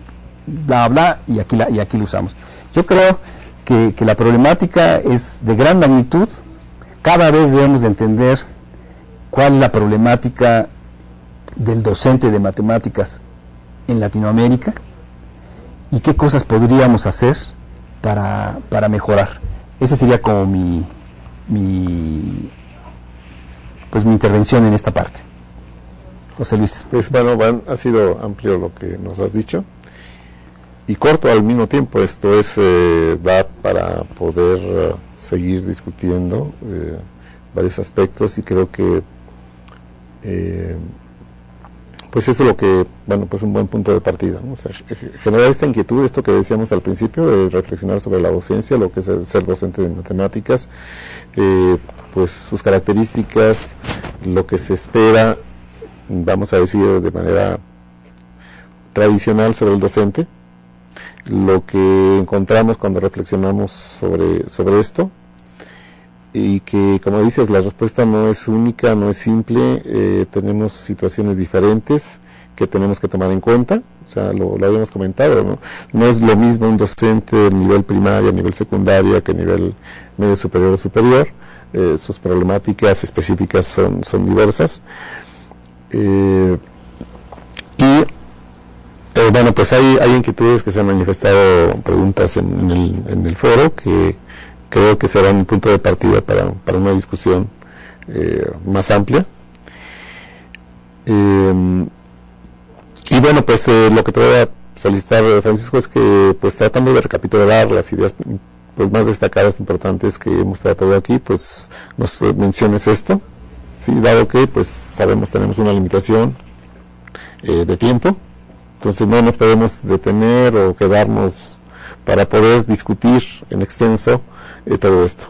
bla bla y aquí la usamos. Yo creo que la problemática es de gran magnitud. Cada vez debemos de entender cuál es la problemática del docente de matemáticas en Latinoamérica y qué cosas podríamos hacer para mejorar. Esa sería como mi intervención en esta parte. José Luis. Pues bueno, ha sido amplio lo que nos has dicho y corto al mismo tiempo. Esto es da para poder seguir discutiendo varios aspectos, y creo que pues eso es lo que, pues un buen punto de partida, ¿no? O sea, generar esta inquietud, esto que decíamos al principio, de reflexionar sobre la docencia, lo que es ser docente de matemáticas, pues sus características, lo que se espera, vamos a decir de manera tradicional sobre el docente, lo que encontramos cuando reflexionamos sobre esto, y que, como dices, la respuesta no es única, no es simple. Tenemos situaciones diferentes que tenemos que tomar en cuenta. O sea, lo habíamos comentado, ¿no? No es lo mismo un docente a nivel primario, a nivel secundario, que a nivel medio superior o superior. Sus problemáticas específicas son diversas. Pues hay inquietudes que se han manifestado, preguntas en el foro, que creo que será un punto de partida para una discusión más amplia. Lo que te voy a solicitar, Francisco, es que, pues, tratando de recapitular las ideas pues más destacadas, importantes que hemos tratado aquí, pues nos menciones esto, ¿sí? Dado que, pues, tenemos una limitación de tiempo, entonces no nos podemos detener o quedarnos para poder discutir en extenso todo esto,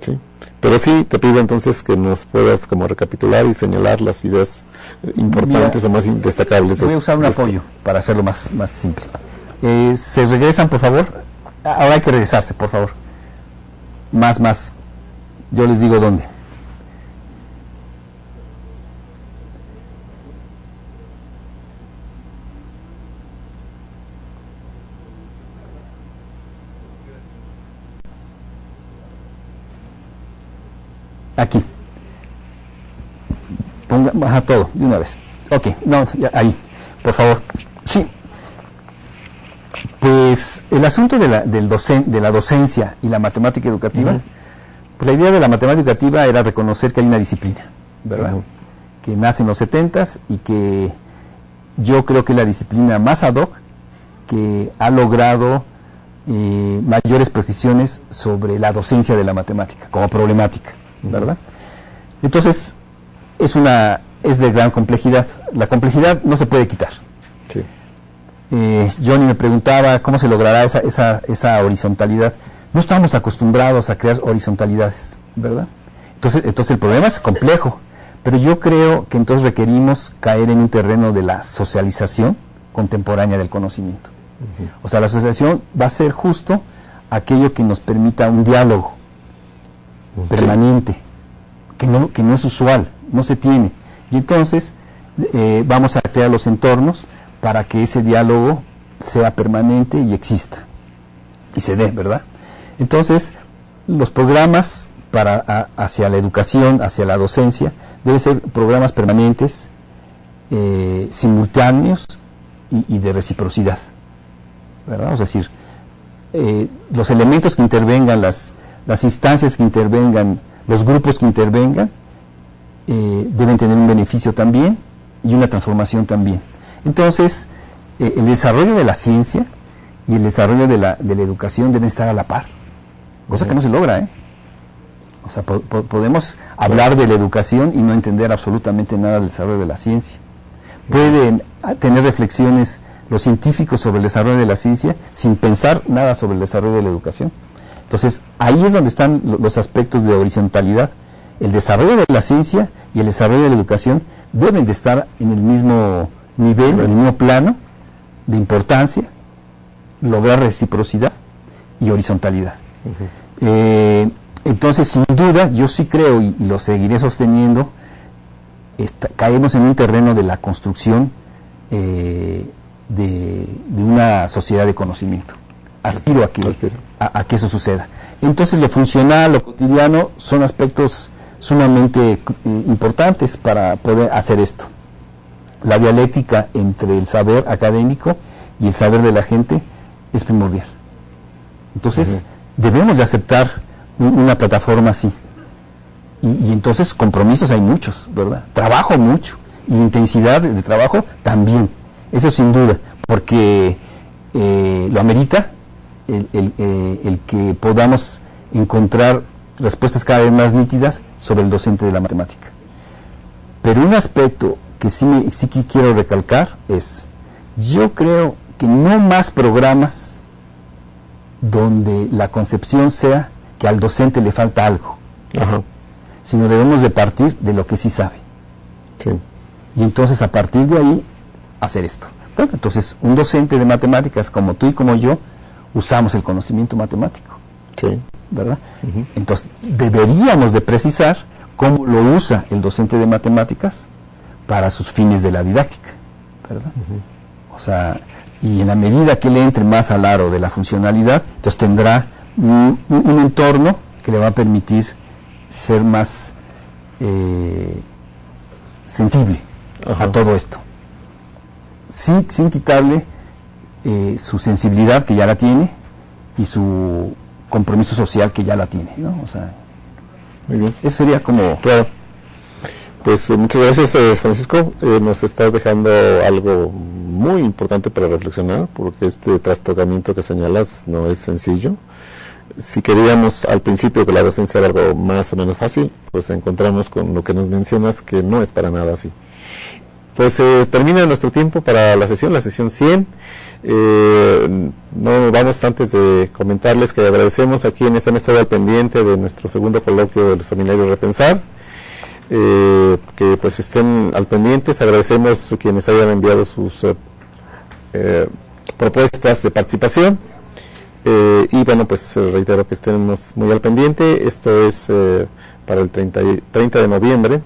¿sí? Pero sí te pido entonces que nos puedas como recapitular y señalar las ideas importantes o más destacables. Voy a usar un apoyo para hacerlo más simple. ¿Se regresan, por favor? Ahora hay que regresarse, por favor. Más. Yo les digo dónde. Aquí. Baja todo, de una vez. Ok, ahí, por favor. Sí. Pues el asunto de la docencia y la matemática educativa, pues la idea de la matemática educativa era reconocer que hay una disciplina, ¿verdad? Que nace en los 70s y que yo creo que es la disciplina más ad hoc que ha logrado mayores precisiones sobre la docencia de la matemática como problemática, ¿verdad? Entonces es de gran complejidad. La complejidad no se puede quitar. Sí. Johnny me preguntaba cómo se logrará esa horizontalidad. No estamos acostumbrados a crear horizontalidades, ¿verdad? Entonces el problema es complejo, pero yo creo que entonces requerimos caer en un terreno de la socialización contemporánea del conocimiento. O sea, la socialización va a ser justo aquello que nos permita un diálogo permanente, que no es usual, no se tiene. Y entonces vamos a crear los entornos para que ese diálogo sea permanente y exista, y se dé, ¿verdad? Entonces, los programas hacia la educación, hacia la docencia, deben ser programas permanentes, simultáneos y de reciprocidad, ¿verdad? Es decir, los elementos que intervengan, las instancias que intervengan, los grupos que intervengan, deben tener un beneficio también y una transformación también. Entonces, el desarrollo de la ciencia y el desarrollo de la educación deben estar a la par, cosa que no se logra, O sea, podemos hablar de la educación y no entender absolutamente nada del desarrollo de la ciencia. Pueden tener reflexiones los científicos sobre el desarrollo de la ciencia sin pensar nada sobre el desarrollo de la educación. Entonces, ahí es donde están los aspectos de horizontalidad. El desarrollo de la ciencia y el desarrollo de la educación deben de estar en el mismo nivel, en el mismo plano de importancia, lograr reciprocidad y horizontalidad. Entonces, sin duda, yo sí creo, y lo seguiré sosteniendo, caemos en un terreno de la construcción de una sociedad de conocimiento. Aspiro a que eso suceda. Entonces, lo funcional, lo cotidiano, son aspectos sumamente importantes para poder hacer esto. La dialéctica entre el saber académico y el saber de la gente es primordial. Entonces, debemos de aceptar una plataforma así. Y entonces compromisos hay muchos, ¿verdad? Trabajo mucho, y intensidad de trabajo también, eso sin duda, porque lo amerita el que podamos encontrar respuestas cada vez más nítidas sobre el docente de la matemática. Pero un aspecto que sí quiero recalcar es, yo creo que no más programas donde la concepción sea que al docente le falta algo, sino debemos de partir de lo que sí sabe. Y entonces a partir de ahí hacer esto. Bueno, entonces un docente de matemáticas como tú y como yo usamos el conocimiento matemático, ¿verdad? Entonces deberíamos de precisar cómo lo usa el docente de matemáticas para sus fines de la didáctica, ¿verdad? O sea, y en la medida que le entre más al aro de la funcionalidad, entonces tendrá un entorno que le va a permitir ser más sensible a todo esto, sin quitarle su sensibilidad, que ya la tiene, y su compromiso social, que ya la tiene, ¿no? O sea, muy bien. Eso sería como... Claro. Pues muchas gracias, Francisco. Nos estás dejando algo muy importante para reflexionar, porque este trastocamiento que señalas no es sencillo. Si queríamos al principio que la docencia era algo más o menos fácil, pues encontramos con lo que nos mencionas que no es para nada así. Pues termina nuestro tiempo para la sesión 100. No vamos antes de comentarles que agradecemos a quienes han estado al pendiente de nuestro segundo coloquio del Seminario Repensar, que pues estén al pendiente. Agradecemos a quienes hayan enviado sus propuestas de participación. Y bueno, pues reitero que estemos muy al pendiente. Esto es para el 30 de noviembre.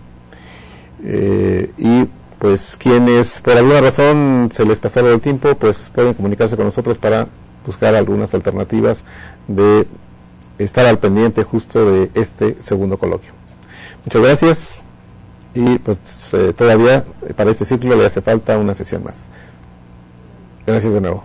Y pues quienes por alguna razón se les pasó el tiempo, pues pueden comunicarse con nosotros para buscar algunas alternativas de estar al pendiente justo de este segundo coloquio. Muchas gracias, y pues todavía para este ciclo le hace falta una sesión más. Gracias de nuevo.